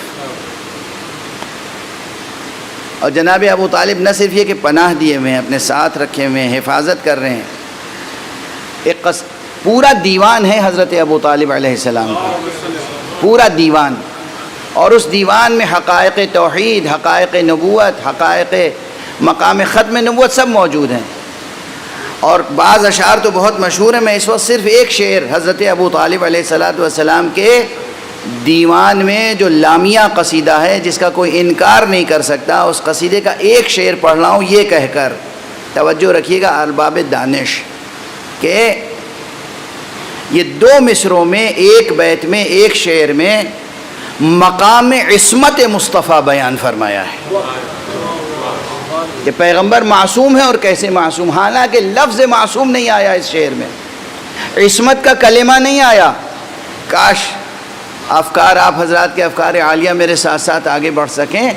اور جناب ابو طالب نہ صرف یہ کہ پناہ دیے ہوئے ہیں, اپنے ساتھ رکھے ہوئے ہیں, حفاظت کر رہے ہیں. ایک پورا دیوان ہے حضرت ابو طالب علیہ السلام کا, پورا دیوان. اور اس دیوان میں حقائق توحید, حقائق نبوت, حقائق مقام ختم نبوت سب موجود ہیں. اور بعض اشعار تو بہت مشہور ہیں. میں اس وقت صرف ایک شعر حضرت ابو طالب علیہ السلام کے دیوان میں جو لامیہ قصیدہ ہے, جس کا کوئی انکار نہیں کر سکتا, اس قصیدے کا ایک شعر پڑھ رہا ہوں یہ کہہ کر, توجہ رکھیے گا ارباب دانش, کہ یہ دو مصروں میں, ایک بیت میں, ایک شعر میں مقام عصمت مصطفیٰ بیان فرمایا ہے کہ پیغمبر معصوم ہے. اور کیسے معصوم؟ حالانکہ لفظ معصوم نہیں آیا اس شعر میں, عصمت کا کلمہ نہیں آیا, کاش افکار آپ حضرات کے افکار عالیہ میرے ساتھ ساتھ آگے بڑھ سکیں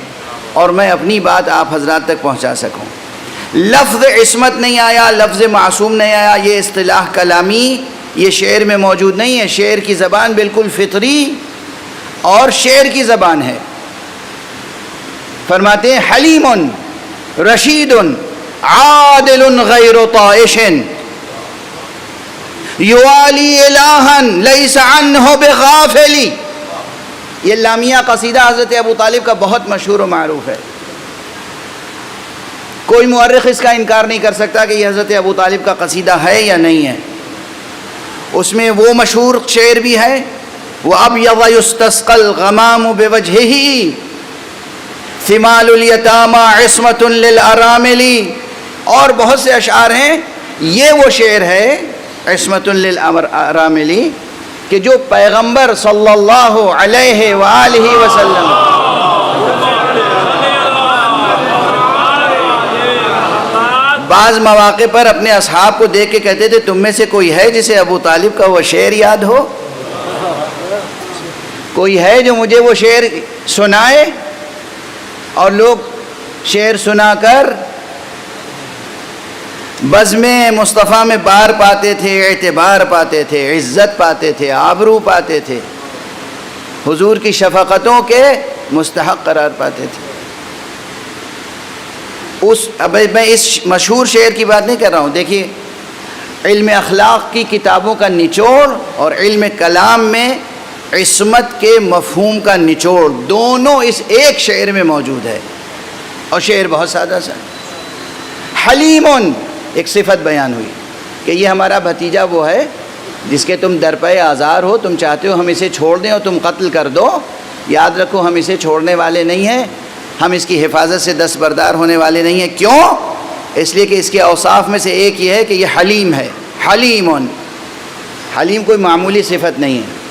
اور میں اپنی بات آپ حضرات تک پہنچا سکوں. لفظ عصمت نہیں آیا، لفظ معصوم نہیں آیا، یہ اصطلاح کلامی یہ شعر میں موجود نہیں ہے. شعر کی زبان بالکل فطری اور شعر کی زبان ہے. فرماتے ہیں حلیم رشید عادل غیر طائش یوالی الہا لیس عنہ بغافلی. یہ لامیہ قصیدہ حضرت ابو طالب کا بہت مشہور و معروف ہے. کوئی مورخ اس کا انکار نہیں کر سکتا کہ یہ حضرت ابو طالب کا قصیدہ ہے یا نہیں ہے. اس میں وہ مشہور شعر بھی ہے وَأَبْيَضَ يُسْتَسْقَى الْغَمَامُ بِوَجْهِهِ ثِمَالُ الْيَتَامَى عِصْمَةٌ لِلْأَرَامِلِ. اور بہت سے اشعار ہیں. یہ وہ شعر ہے عصمۃ للارامل کہ جو پیغمبر صلی اللہ علیہ وآلہ وسلم بعض مواقع پر اپنے اصحاب کو دیکھ کے کہتے تھے تم میں سے کوئی ہے جسے ابو طالب کا وہ شعر یاد ہو؟ کوئی ہے جو مجھے وہ شعر سنائے؟ اور لوگ شعر سنا کر بزم مصطفیٰ میں بار پاتے تھے، اعتبار پاتے تھے، عزت پاتے تھے، آبرو پاتے تھے، حضور کی شفقتوں کے مستحق قرار پاتے تھے. اب میں اس مشہور شعر کی بات نہیں کر رہا ہوں. دیکھیے علم اخلاق کی کتابوں کا نچوڑ اور علم کلام میں عصمت کے مفہوم کا نچوڑ دونوں اس ایک شعر میں موجود ہے. اور شعر بہت سادہ سا. حلیم ایک صفت بیان ہوئی کہ یہ ہمارا بھتیجا وہ ہے جس کے تم درپے آزار ہو، تم چاہتے ہو ہم اسے چھوڑ دیں اور تم قتل کر دو. یاد رکھو ہم اسے چھوڑنے والے نہیں ہیں، ہم اس کی حفاظت سے دستبردار ہونے والے نہیں ہیں. کیوں؟ اس لیے کہ اس کے اوصاف میں سے ایک یہ ہے کہ یہ حلیم ہے. حلیم کوئی معمولی صفت نہیں ہے.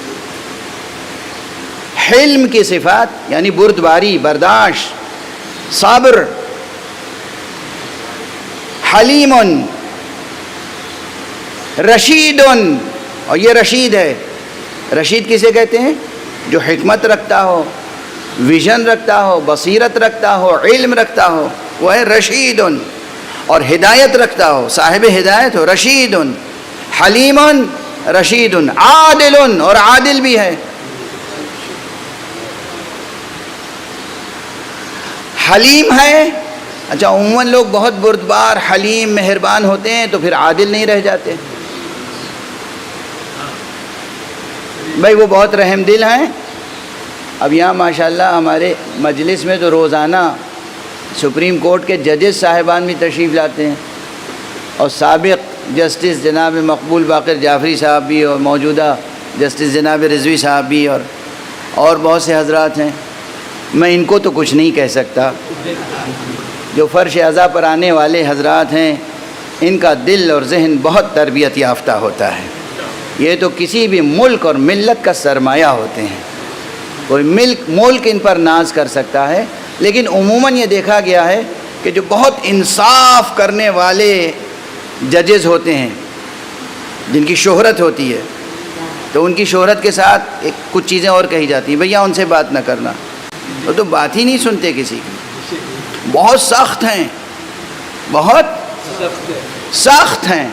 حلم کی صفات یعنی بردباری، برداشت، صبر. حلیم رشید، اور یہ رشید ہے. رشید کسے کہتے ہیں؟ جو حکمت رکھتا ہو، ویژن رکھتا ہو، بصیرت رکھتا ہو، علم رکھتا ہو، وہ ہے رشید. اور ہدایت رکھتا ہو، صاحب ہدایت ہو. رشید، حلیم، رشید. عادل، اور عادل بھی ہے. حلیم ہے. اچھا عموماً لوگ بہت بردبار، حلیم، مہربان ہوتے ہیں تو پھر عادل نہیں رہ جاتے. بھائی وہ بہت رحم دل ہیں. اب یہاں ماشاءاللہ ہمارے مجلس میں تو روزانہ سپریم کورٹ کے ججز صاحبان بھی تشریف لاتے ہیں، اور سابق جسٹس جناب مقبول باقر جعفری صاحب بھی، اور موجودہ جسٹس جناب رضوی صاحب بھی، اور بہت سے حضرات ہیں. میں ان کو تو کچھ نہیں کہہ سکتا. جو فرش عزا پر آنے والے حضرات ہیں ان کا دل اور ذہن بہت تربیت یافتہ ہوتا ہے. یہ تو کسی بھی ملک اور ملت کا سرمایہ ہوتے ہیں. کوئی ملک ان پر ناز کر سکتا ہے، لیکن عموماً یہ دیکھا گیا ہے کہ جو بہت انصاف کرنے والے ججز ہوتے ہیں جن کی شہرت ہوتی ہے تو ان کی شہرت کے ساتھ کچھ چیزیں اور کہی جاتی ہیں. بھیا ان سے بات نہ کرنا، وہ تو بات ہی نہیں سنتے کسی کی. بہت سخت ہیں، بہت سخت ہیں.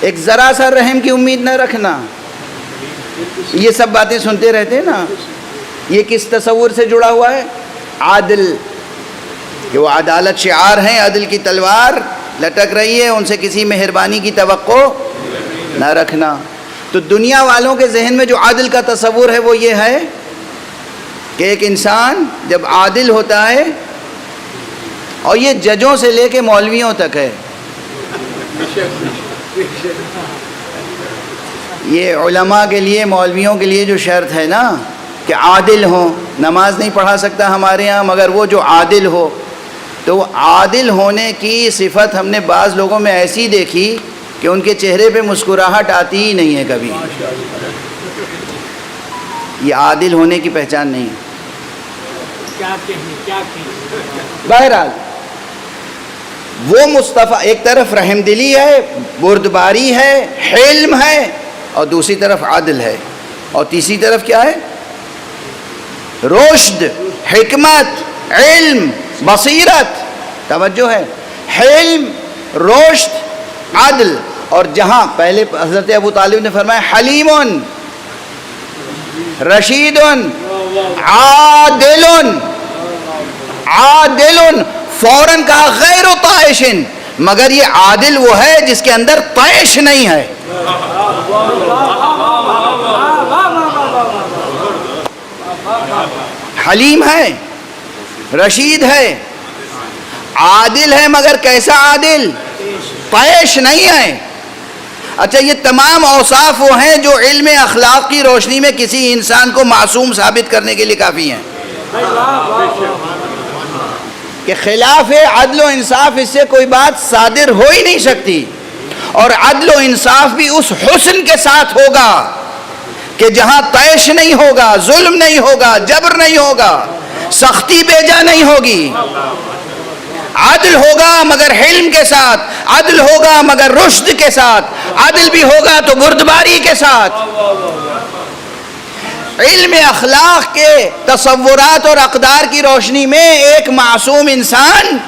ایک ذرا سا رحم کی امید نہ رکھنا. یہ سب باتیں سنتے رہتے ہیں نا. یہ کس تصور سے جڑا ہوا ہے؟ عادل، کہ وہ عدالت شعار ہیں، عدل کی تلوار لٹک رہی ہے، ان سے کسی مہربانی کی توقع نہ رکھنا. تو دنیا والوں کے ذہن میں جو عادل کا تصور ہے وہ یہ ہے کہ ایک انسان جب عادل ہوتا ہے، اور یہ ججوں سے لے کے مولویوں تک ہے، یہ علماء کے لیے، مولویوں کے لیے جو شرط ہے نا کہ عادل ہوں. نماز نہیں پڑھا سکتا ہمارے ہاں مگر وہ جو عادل ہو. تو عادل ہونے کی صفت ہم نے بعض لوگوں میں ایسی دیکھی کہ ان کے چہرے پہ مسکراہٹ آتی ہی نہیں ہے کبھی. یہ عادل ہونے کی پہچان نہیں ہے. بہرحال وہ مصطفیٰ ایک طرف رحم دلی ہے، بردباری ہے، حلم ہے، اور دوسری طرف عدل ہے، اور تیسری طرف کیا ہے؟ رشد، حکمت، علم، بصیرت. توجہ ہے، حلم، رشد، عدل. اور جہاں پہلے حضرت ابو طالب نے فرمایا حلیم، رشید، عادل، عادل، فوراً کہا غیر طائش، مگر یہ عادل وہ ہے جس کے اندر طائش نہیں ہے. حلیم ہے، رشید ہے، عادل ہے، مگر کیسا عادل؟ طائش نہیں ہے. اچھا، یہ تمام اوصاف وہ ہیں جو علم اخلاق کی روشنی میں کسی انسان کو معصوم ثابت کرنے کے لیے کافی ہیں کہ خلاف عدل و انصاف اس سے کوئی بات صادر ہو ہی نہیں سکتی. اور عدل و انصاف بھی اس حسن کے ساتھ ہوگا کہ جہاں طیش نہیں ہوگا، ظلم نہیں ہوگا، جبر نہیں ہوگا، سختی بیجا نہیں ہوگی. عدل ہوگا مگر حلم کے ساتھ، عدل ہوگا مگر رشد کے ساتھ، عدل بھی ہوگا تو بردباری کے ساتھ. علم اخلاق کے تصورات اور اقدار کی روشنی میں ایک معصوم انسان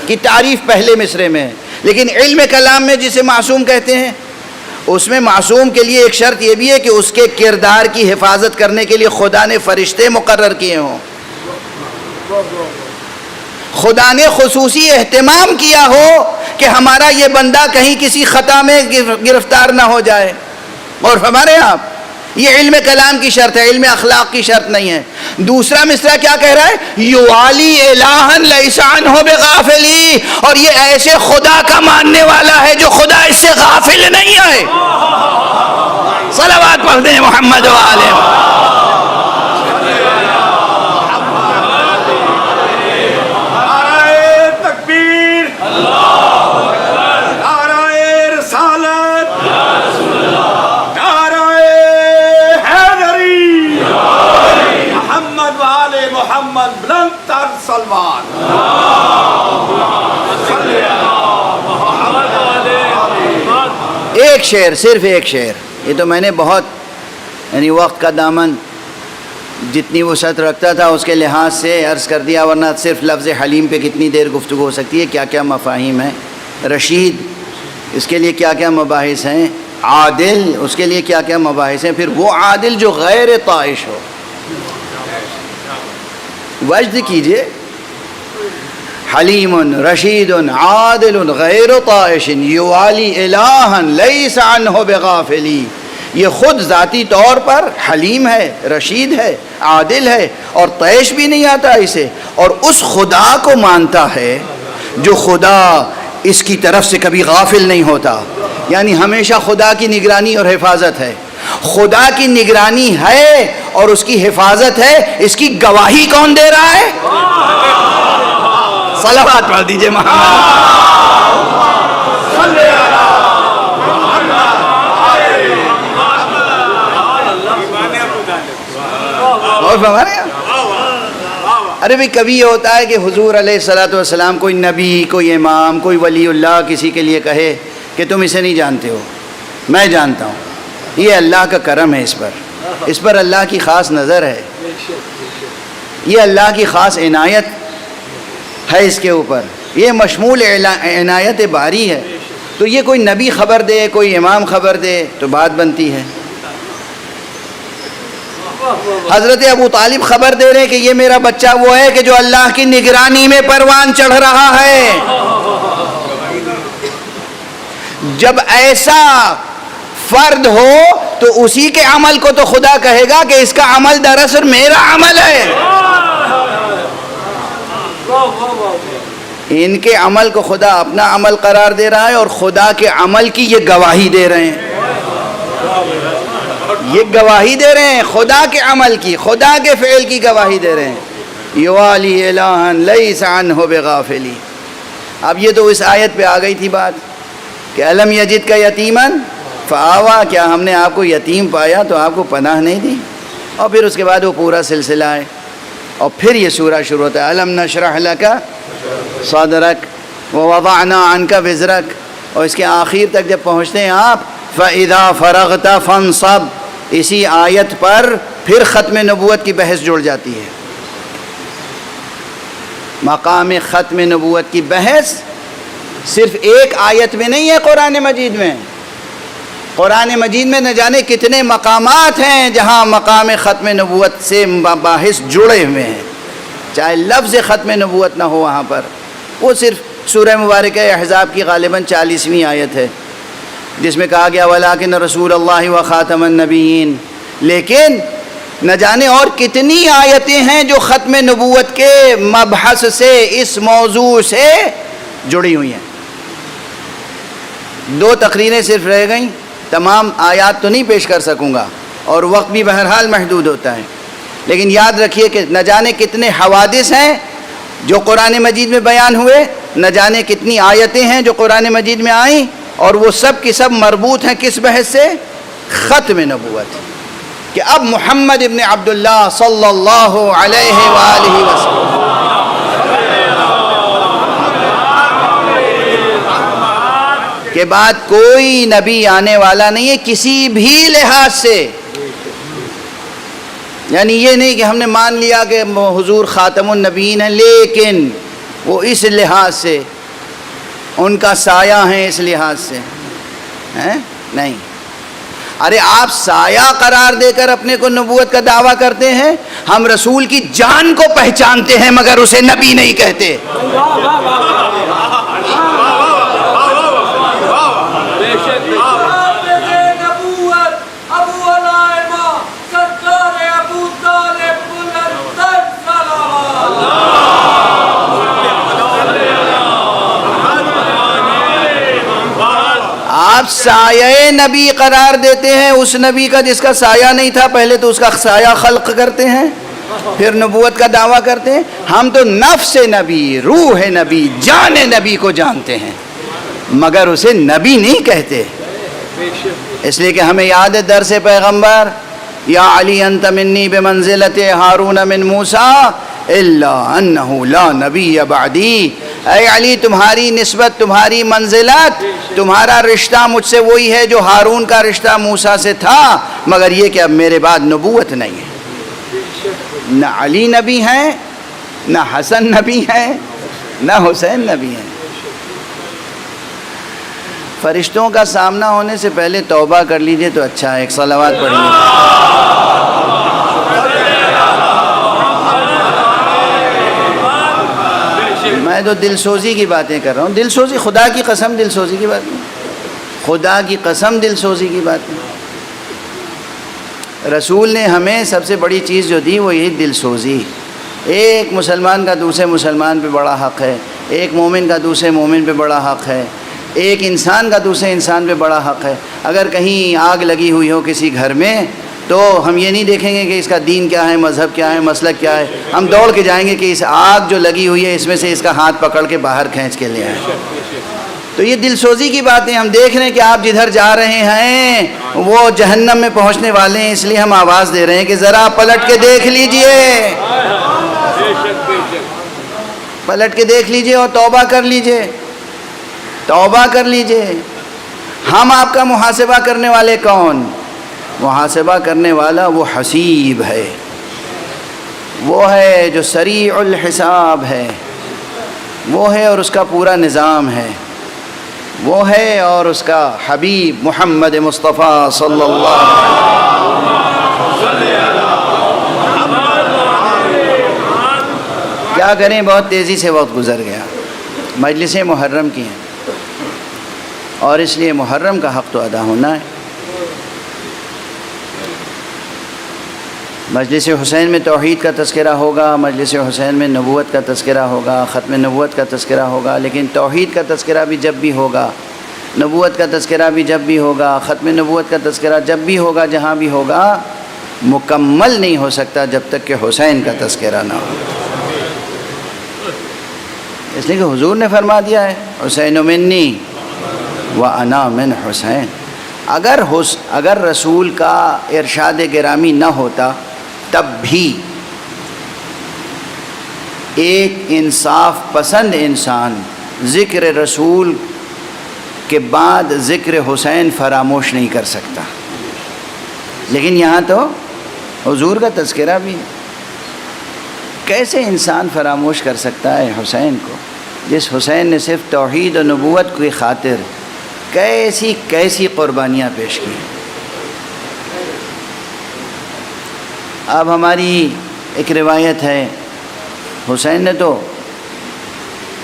کی تعریف پہلے مصرے میں ہے. لیکن علم کلام میں جسے معصوم کہتے ہیں، اس میں معصوم کے لیے ایک شرط یہ بھی ہے کہ اس کے کردار کی حفاظت کرنے کے لیے خدا نے فرشتے مقرر کیے ہوں، خدا نے خصوصی اہتمام کیا ہو کہ ہمارا یہ بندہ کہیں کسی خطا میں گرفتار نہ ہو جائے. اور ہمارے یہاں یہ علم کلام کی شرط ہے، علم اخلاق کی شرط نہیں ہے. دوسرا مصرع کیا کہہ رہا ہے؟ یوالی الہا لیس عنہ بغافلی، اور یہ ایسے خدا کا ماننے والا ہے جو خدا اس سے غافل نہیں ہے. صلوات پڑھ دیں محمد و آلہ. ایک شعر، صرف ایک شعر. یہ تو میں نے بہت یعنی وقت کا دامن جتنی وسعت رکھتا تھا اس کے لحاظ سے عرض کر دیا، ورنہ صرف لفظ حلیم پہ کتنی دیر گفتگو ہو سکتی ہے. کیا کیا مفاہیم ہیں. رشید، اس کے لیے کیا کیا مباحث ہیں. عادل، اس کے لیے کیا کیا مباحث ہیں. پھر وہ عادل جو غیر طائش ہو. وجد کیجئے، حلیم، رشید، عادل، غیر طائش، یوالی الہا لیس عنہ بغافلی. یہ خود ذاتی طور پر حلیم ہے، رشید ہے، عادل ہے، اور طیش بھی نہیں آتا اسے. اور اس خدا کو مانتا ہے جو خدا اس کی طرف سے کبھی غافل نہیں ہوتا، یعنی ہمیشہ خدا کی نگرانی اور حفاظت ہے. خدا کی نگرانی ہے اور اس کی حفاظت ہے، اس کی گواہی کون دے رہا ہے؟ صلوات پڑھ دیجئے محمد. ارے بھی کبھی یہ ہوتا ہے کہ حضور علیہ الصلوۃ والسلام کوئی نبی، کوئی امام، کوئی ولی اللہ کسی کے لیے کہے کہ تم اسے نہیں جانتے ہو، میں جانتا ہوں. یہ اللہ کا کرم ہے اس پر اللہ کی خاص نظر ہے، یہ اللہ کی خاص عنایت ہے اس کے اوپر، یہ مشمول عنایت باری ہے. تو یہ کوئی نبی خبر دے، کوئی امام خبر دے تو بات بنتی ہے. حضرت ابو طالب خبر دے رہے کہ یہ میرا بچہ وہ ہے کہ جو اللہ کی نگرانی میں پروان چڑھ رہا ہے. جب ایسا فرد ہو تو اسی کے عمل کو تو خدا کہے گا کہ اس کا عمل دراصل میرا عمل ہے. ان کے عمل کو خدا اپنا عمل قرار دے رہا ہے اور خدا کے عمل کی یہ گواہی دے رہے ہیں. یہ گواہی دے رہے ہیں خدا کے عمل کی، خدا کے فعل کی گواہی دے رہے ہیں. یوالی الہا لیس عنہ بغافلی. اب یہ تو اس آیت پہ آ گئی تھی بات کہ الم یجد کا یتیمن فآوا، کیا ہم نے آپ کو یتیم پایا تو آپ کو پناہ نہیں دی. اور پھر اس کے بعد وہ پورا سلسلہ ہے. اور پھر یہ سورہ شروع ہوتا ہے الم نشرح لک صدرک ووضعنا عنک وزرک. اور اس کے آخر تک جب پہنچتے ہیں آپ فَإِذَا فَرَغْتَ فَانصَبْ، اسی آیت پر پھر ختم نبوت کی بحث جڑ جاتی ہے۔ مقام ختم نبوت کی بحث صرف ایک آیت میں نہیں ہے قرآن مجید میں۔ قرآن مجید میں نہ جانے کتنے مقامات ہیں جہاں مقام ختم نبوت سے مباحث جڑے ہوئے ہیں، چاہے لفظ ختم نبوت نہ ہو وہاں پر۔ وہ صرف سورہ مبارکہ احزاب کی غالباً 40ویں آیت ہے جس میں کہا گیا وَلَٰكِنَّ رَسُولَ اللَّهِ وَخَاتَمَ النَّبِيِّينَ، لیکن نہ جانے اور کتنی آیتیں ہیں جو ختم نبوت کے مبحث سے، اس موضوع سے جڑی ہوئی ہیں۔ 2 تقریریں صرف رہ گئیں، تمام آیات تو نہیں پیش کر سکوں گا اور وقت بھی بہرحال محدود ہوتا ہے، لیکن یاد رکھیے کہ نہ جانے کتنے حوادث ہیں جو قرآن مجید میں بیان ہوئے، نہ جانے کتنی آیتیں ہیں جو قرآن مجید میں آئیں، اور وہ سب کی سب مربوط ہیں کس بحث سے؟ ختم نبوت، کہ اب محمد ابن عبداللہ صلی اللہ علیہ وآلہ وسلم کے بعد کوئی نبی آنے والا نہیں ہے کسی بھی لحاظ سے۔ یعنی یہ نہیں کہ ہم نے مان لیا کہ حضور خاتم النبیین ہیں، لیکن وہ اس لحاظ سے ان کا سایہ ہیں، اس لحاظ سے نہیں۔ ارے آپ سایہ قرار دے کر اپنے کو نبوت کا دعویٰ کرتے ہیں، ہم رسول کی جان کو پہچانتے ہیں مگر اسے نبی نہیں کہتے۔ آپ سایہ نبی قرار دیتے ہیں اس نبی کا جس کا سایہ نہیں تھا، پہلے تو اس کا سایہ خلق کرتے ہیں پھر نبوت کا دعویٰ کرتے ہیں۔ ہم تو نفس نبی، روح نبی، جان نبی کو جانتے ہیں مگر اسے نبی نہیں کہتے۔ اس لیے کہ ہمیں یاد ہے درس پیغمبر، یا علی انت منی بمنزلت ہارون من موسیٰ الا انہ لا نبی بعدی، اے علی تمہاری نسبت، تمہاری منزلت، تمہارا رشتہ مجھ سے وہی ہے جو ہارون کا رشتہ موسیٰ سے تھا، مگر یہ کہ اب میرے بعد نبوت نہیں ہے۔ نہ علی نبی ہیں، نہ حسن نبی ہیں، نہ حسین نبی ہیں۔ فرشتوں کا سامنا ہونے سے پہلے توبہ کر لیجئے تو اچھا ہے، ایک صلوات پڑھیے۔ میں تو دل سوزی کی باتیں کر رہا ہوں، دل سوزی، خدا کی قسم دل سوزی کی بات نہیں، خدا کی قسم دل سوزی کی بات نہیں۔ رسول نے ہمیں سب سے بڑی چیز جو دی وہ یہی دل سوزی۔ ایک مسلمان کا دوسرے مسلمان پہ بڑا حق ہے، ایک مومن کا دوسرے مومن پہ بڑا حق ہے، ایک انسان کا دوسرے انسان پہ بڑا حق ہے۔ اگر کہیں آگ لگی ہوئی ہو کسی گھر میں تو ہم یہ نہیں دیکھیں گے کہ اس کا دین کیا ہے، مذہب کیا ہے، مسلک کیا ہے، ہم دوڑ کے جائیں گے کہ اس آگ جو لگی ہوئی ہے اس میں سے اس کا ہاتھ پکڑ کے باہر کھینچ کے لے آئیں۔ تو یہ دل سوزی کی باتیں، ہم دیکھ رہے ہیں کہ آپ جدھر جا رہے ہیں وہ جہنم میں پہنچنے والے ہیں، اس لیے ہم آواز دے رہے ہیں کہ ذرا پلٹ کے دیکھ لیجئے، پلٹ کے دیکھ لیجئے اور توبہ کر لیجئے، توبہ کر لیجئے۔ ہم آپ کا محاسبہ کرنے والے کون؟ محاسبہ کرنے والا وہ حسیب ہے، وہ ہے جو سریع الحساب ہے، وہ ہے اور اس کا پورا نظام ہے، وہ ہے اور اس کا حبیب محمد مصطفیٰ صلی اللہ علیہ وسلم۔ کیا کریں، بہت تیزی سے وقت گزر گیا، مجلسیں محرم کی ہیں اور اس لیے محرم کا حق تو ادا ہونا ہے۔ مجلس حسین میں توحید کا تذکرہ ہوگا، مجلس حسین میں نبوت کا تذکرہ ہوگا، ختم نبوت کا تذکرہ ہوگا، لیکن توحید کا تذکرہ بھی جب بھی ہوگا، نبوت کا تذکرہ بھی جب بھی ہوگا، ختم نبوت کا تذکرہ جب بھی ہوگا، جہاں بھی ہوگا، مکمل نہیں ہو سکتا جب تک کہ حسین کا تذکرہ نہ ہو۔ اس لیے کہ حضور نے فرما دیا ہے حسین منی وانا من حسین۔ اگر رسول کا ارشاد گرامی نہ ہوتا تب بھی ایک انصاف پسند انسان ذکر رسول کے بعد ذکر حسین فراموش نہیں کر سکتا، لیکن یہاں تو حضور کا تذکرہ بھی ہے۔ کیسے انسان فراموش کر سکتا ہے حسین کو، جس حسین نے صرف توحید و نبوت کی خاطر کیسی کیسی قربانیاں پیش کی۔ اب ہماری ایک روایت ہے، حسین نے تو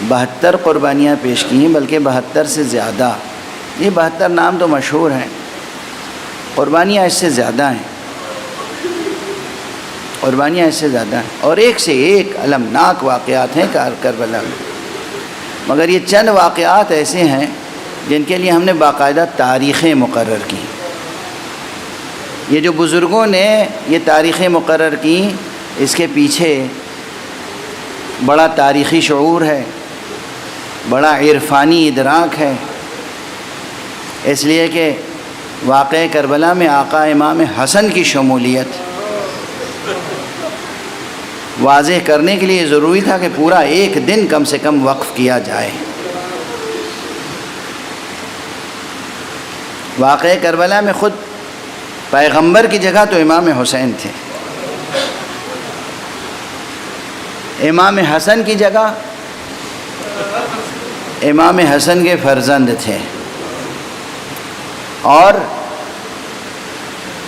72 قربانیاں پیش کی ہیں، بلکہ 72 سے زیادہ۔ یہ 72 نام تو مشہور ہیں، قربانیاں اس سے زیادہ ہیں، قربانیاں اس سے زیادہ ہیں، اور ایک سے ایک المناک واقعات ہیں کربلا میں۔ مگر یہ چند واقعات ایسے ہیں جن کے لیے ہم نے باقاعدہ تاریخیں مقرر کی۔ یہ جو بزرگوں نے یہ تاریخیں مقرر کی، اس کے پیچھے بڑا تاریخی شعور ہے، بڑا عرفانی ادراک ہے، اس لیے کہ واقعہ کربلا میں آقا امام حسن کی شمولیت واضح کرنے کے لیے ضروری تھا کہ پورا ایک دن کم سے کم وقف کیا جائے۔ واقعہ کربلا میں خود پیغمبر کی جگہ تو امام حسین تھے، امام حسن کی جگہ امام حسن کے فرزند تھے۔ اور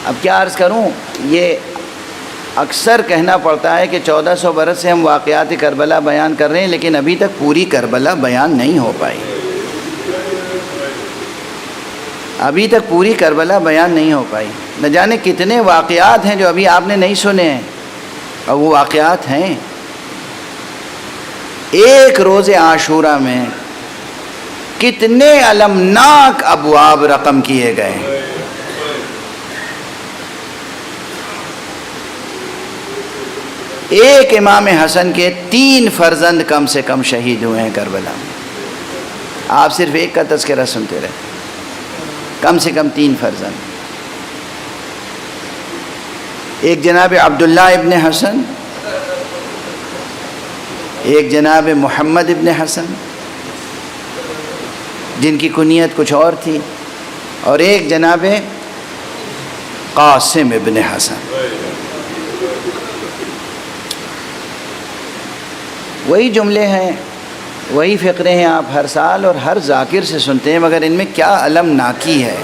اب کیا عرض کروں، یہ اکثر کہنا پڑتا ہے کہ 1400 برس سے ہم واقعات کربلا بیان کر رہے ہیں، لیکن ابھی تک پوری کربلا بیان نہیں ہو پائی، ابھی تک پوری کربلا بیان نہیں ہو پائی۔ نہ جانے کتنے واقعات ہیں جو ابھی آپ نے نہیں سنے ہیں، اور وہ واقعات ہیں۔ ایک روز عاشورہ میں کتنے المناک ابواب رقم کیے گئے۔ ایک امام حسن کے 3 فرزند کم سے کم شہید ہوئے ہیں کربلا میں۔ آپ صرف ایک کا تذکرہ سنتے رہے، کم سے کم 3 فرزند۔ ایک جناب عبداللہ ابن حسن، ایک جناب محمد ابن حسن جن کی کنیت کچھ اور تھی، اور ایک جناب قاسم ابن حسن۔ وہی جملے ہیں، وہی فقرے ہیں، آپ ہر سال اور ہر ذاکر سے سنتے ہیں، مگر ان میں کیا المناکی ہے۔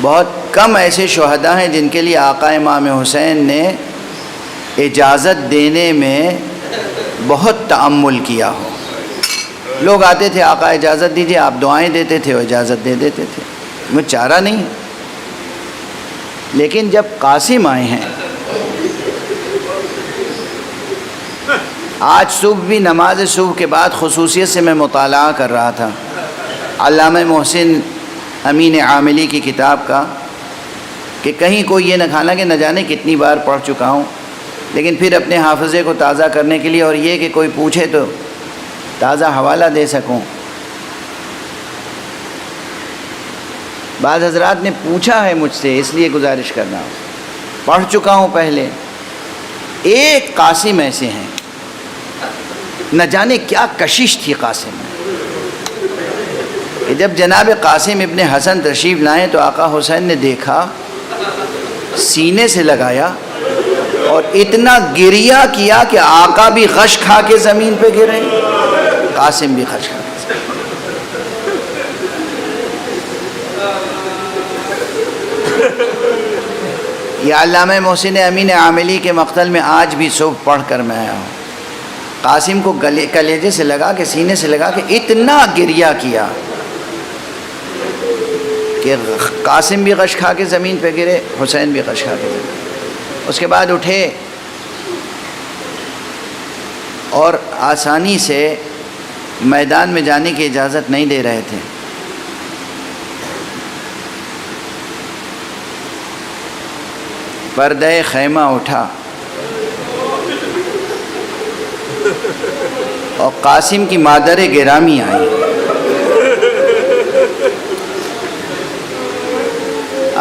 بہت کم ایسے شہداء ہیں جن کے لیے آقا امام حسین نے اجازت دینے میں بہت تأمل کیا ہو۔ لوگ آتے تھے، آقا اجازت دیجیے، آپ دعائیں دیتے تھے اور اجازت دے دیتے تھے، میں چارہ نہیں۔ لیکن جب قاسم آئے ہیں، آج صبح بھی نماز صبح کے بعد خصوصیت سے میں مطالعہ کر رہا تھا علامہ محسن امین عاملی کی کتاب کا، کہ کہیں کوئی یہ نہ کھانا کہ نہ جانے کتنی بار پڑھ چکا ہوں، لیکن پھر اپنے حافظے کو تازہ کرنے کے لیے، اور یہ کہ کوئی پوچھے تو تازہ حوالہ دے سکوں۔ بعض حضرات نے پوچھا ہے مجھ سے، اس لیے گزارش کرنا ہوں، پڑھ چکا ہوں پہلے۔ ایک قاسم ایسے ہیں، نہ جانے کیا کشش تھی قاسم میں، کہ جب جناب قاسم ابن حسن تشریف لائیں تو آقا حسین نے دیکھا، سینے سے لگایا اور اتنا گریہ کیا کہ آقا بھی غش کھا کے زمین پہ گرے، قاسم بھی غش کھا کے۔ یہ علامہ محسن امین عاملی کے مقتل میں آج بھی صبح پڑھ کر میں آیا ہوں۔ قاسم کو کلیجے سے لگا کے، سینے سے لگا کے اتنا گریہ کیا کہ قاسم بھی غش کھا کے زمین پہ گرے، حسین بھی غش کھا کے گرے۔ اس کے بعد اٹھے اور آسانی سے میدان میں جانے کی اجازت نہیں دے رہے تھے۔ پردہ خیمہ اٹھا اور قاسم کی مادر گرامی آئی،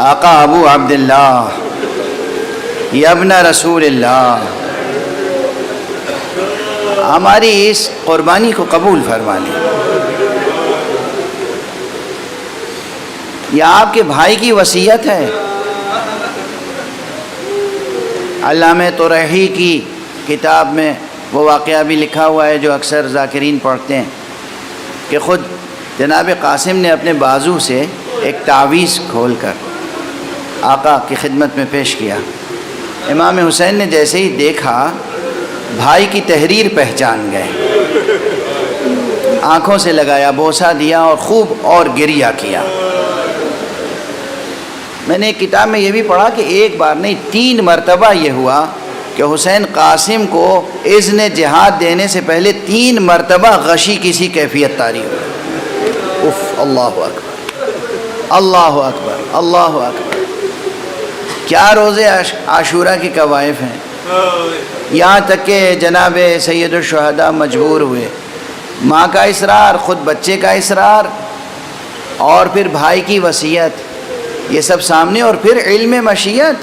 آقا ابو عبداللہ یا ابن رسول اللہ، ہماری اس قربانی کو قبول فرما لیں۔ یہ آپ کے بھائی کی وصیت ہے۔ علامہ طرحی کی کتاب میں وہ واقعہ بھی لکھا ہوا ہے جو اکثر ذاکرین پڑھتے ہیں کہ خود جناب قاسم نے اپنے بازو سے ایک تعویذ کھول کر آقا کی خدمت میں پیش کیا۔ امام حسین نے جیسے ہی دیکھا بھائی کی تحریر پہچان گئے، آنکھوں سے لگایا، بوسہ دیا اور خوب اور گریہ کیا۔ میں نے ایک کتاب میں یہ بھی پڑھا کہ ایک بار نہیں 3 مرتبہ یہ ہوا کہ حسین قاسم کو اذن جہاد دینے سے پہلے 3 مرتبہ غشی کسی کیفیت طاری ہوئی۔ اف، اللہ اکبر، اللہ اکبر، اللہ اکبر۔ کیا روزے عاشورہ کی قوائف ہیں، یہاں تک کہ جناب سید الشہداء مجبور ہوئے، ماں کا اصرار، خود بچے کا اصرار، اور پھر بھائی کی وصیت، یہ سب سامنے، اور پھر علم مشیت۔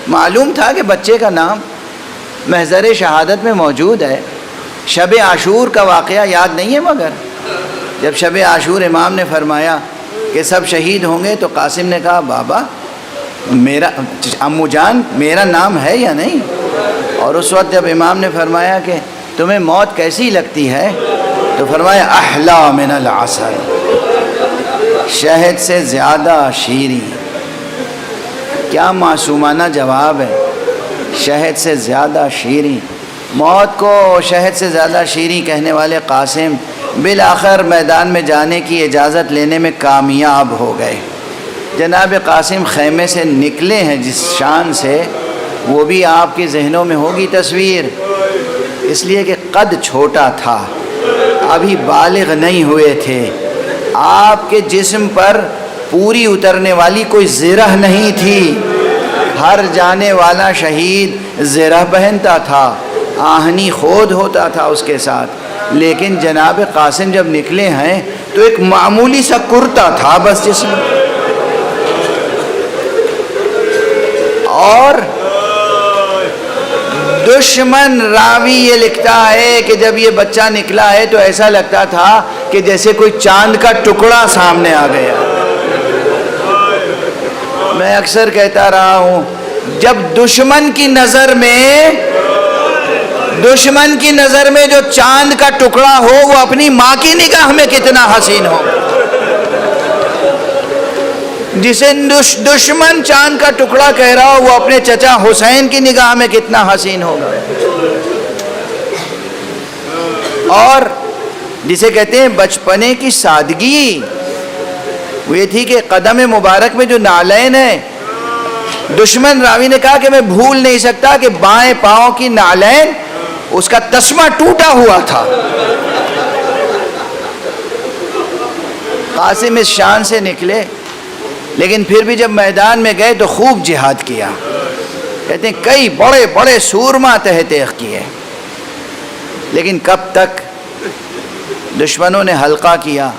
معلوم تھا کہ بچے کا نام محضر شہادت میں موجود ہے۔ شب عاشور کا واقعہ یاد نہیں ہے، مگر جب شب عاشور امام نے فرمایا کہ سب شہید ہوں گے تو قاسم نے کہا بابا میرا امو جان میرا نام ہے یا نہیں؟ اور اس وقت جب امام نے فرمایا کہ تمہیں موت کیسی لگتی ہے تو فرمایا احلا من العسل، شہد سے زیادہ شیریں۔ کیا معصومانہ جواب ہے، شہد سے زیادہ شیریں۔ موت کو شہد سے زیادہ شیریں کہنے والے قاسم بالآخر میدان میں جانے کی اجازت لینے میں کامیاب ہو گئے۔ جناب قاسم خیمے سے نکلے ہیں جس شان سے، وہ بھی آپ کے ذہنوں میں ہوگی تصویر، اس لیے کہ قد چھوٹا تھا، ابھی بالغ نہیں ہوئے تھے، آپ کے جسم پر پوری اترنے والی کوئی زرہ نہیں تھی۔ ہر جانے والا شہید زرہ پہنتا تھا، آہنی خود ہوتا تھا اس کے ساتھ، لیکن جناب قاسم جب نکلے ہیں تو ایک معمولی سا کرتا تھا بس جسم، اور دشمن راوی یہ لکھتا ہے کہ جب یہ بچہ نکلا ہے تو ایسا لگتا تھا کہ جیسے کوئی چاند کا ٹکڑا سامنے آ گیا۔ میں اکثر کہتا رہا ہوں، جب دشمن کی نظر میں جو چاند کا ٹکڑا ہو وہ اپنی ماں کی نگاہ میں کتنا حسین ہو، جسے دشمن چاند کا ٹکڑا کہہ رہا ہو وہ اپنے چچا حسین کی نگاہ میں کتنا حسین ہوگا۔ اور جسے کہتے ہیں بچپنے کی سادگی، وہ یہ تھی کہ قدم مبارک میں جو نالین ہے، دشمن راوی نے کہا کہ میں بھول نہیں سکتا کہ بائیں پاؤں کی نالین اس کا تسمہ ٹوٹا ہوا تھا۔ قاسم اس شان سے نکلے، لیکن پھر بھی جب میدان میں گئے تو خوب جہاد کیا۔ کہتے ہیں کئی بڑے بڑے سورما تحقیق کیے، لیکن کب تک؟ دشمنوں نے حلقہ کیا،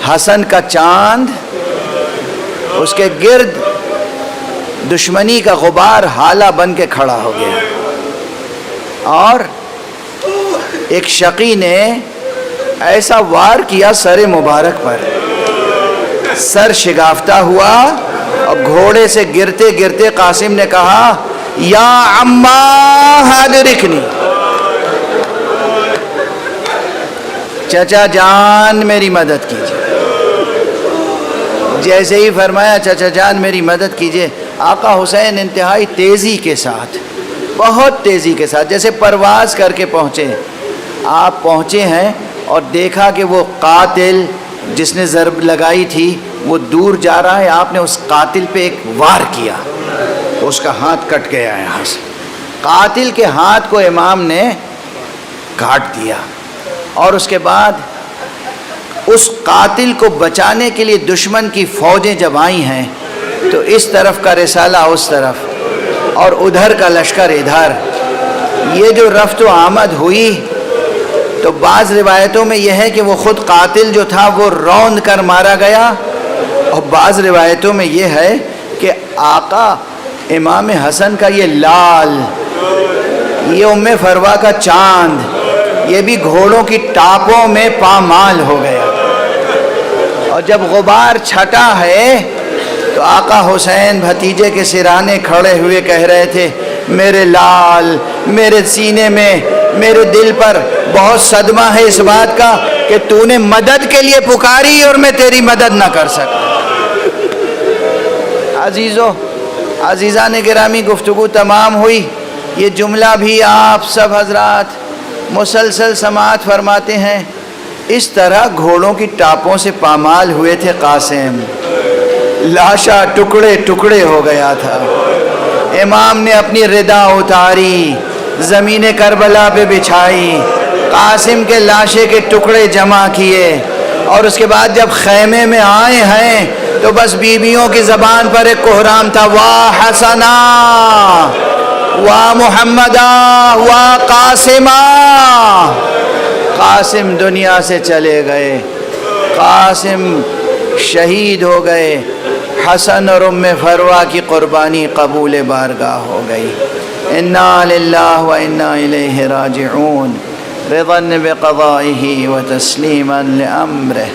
حسن کا چاند، اس کے گرد دشمنی کا غبار ہالہ بن کے کھڑا ہو گیا، اور ایک شقی نے ایسا وار کیا سر مبارک پر، سر شگافتہ ہوا، اور گھوڑے سے گرتے گرتے قاسم نے کہا یا عمّا حاضرکنی، چچا جان میری مدد کیجیے۔ جیسے ہی فرمایا چچا جان میری مدد کیجیے، آقا حسین انتہائی تیزی کے ساتھ، بہت تیزی کے ساتھ، جیسے پرواز کر کے پہنچے۔ آپ پہنچے ہیں اور دیکھا کہ وہ قاتل جس نے ضرب لگائی تھی وہ دور جا رہا ہے، آپ نے اس قاتل پہ ایک وار کیا، اس کا ہاتھ کٹ گیا یہاں سے، قاتل کے ہاتھ کو امام نے کاٹ دیا۔ اور اس کے بعد اس قاتل کو بچانے کے لیے دشمن کی فوجیں جب آئی ہیں تو اس طرف کا رسالہ اس طرف اور ادھر کا لشکر ادھر، یہ جو رفت و آمد ہوئی تو بعض روایتوں میں یہ ہے کہ وہ خود قاتل جو تھا وہ روند کر مارا گیا، اور بعض روایتوں میں یہ ہے کہ آقا امام حسن کا یہ لال، یہ ام فروا کا چاند، یہ بھی گھوڑوں کی ٹاپوں میں پامال ہو گیا. اور جب غبار چھٹا ہے تو آقا حسین بھتیجے کے سرانے کھڑے ہوئے کہہ رہے تھے میرے لال، میرے سینے میں، میرے دل پر بہت صدمہ ہے اس بات کا کہ تو نے مدد کے لیے پکاری اور میں تیری مدد نہ کر سکا. عزیزو، عزیزان گرامی، گفتگو تمام ہوئی. یہ جملہ بھی آپ سب حضرات مسلسل سماعت فرماتے ہیں. اس طرح گھوڑوں کی ٹاپوں سے پامال ہوئے تھے قاسم. لاشا ٹکڑے ٹکڑے ہو گیا تھا. امام نے اپنی ردا اتاری، زمین کربلا پہ بچھائی، قاسم کے لاشے کے ٹکڑے جمع کیے، اور اس کے بعد جب خیمے میں آئے ہیں تو بس بیویوں کی زبان پر ایک کوہرام تھا، واہ حسنا، واہ محمدا، واہ قاسمہ. قاسم دنیا سے چلے گئے، قاسم شہید ہو گئے. حسن اور ام فروہ کی قربانی قبول بارگاہ ہو گئی. انا للہ و انا الیہ راجعون. رضا بقضائہ و تسلیما لامرہ.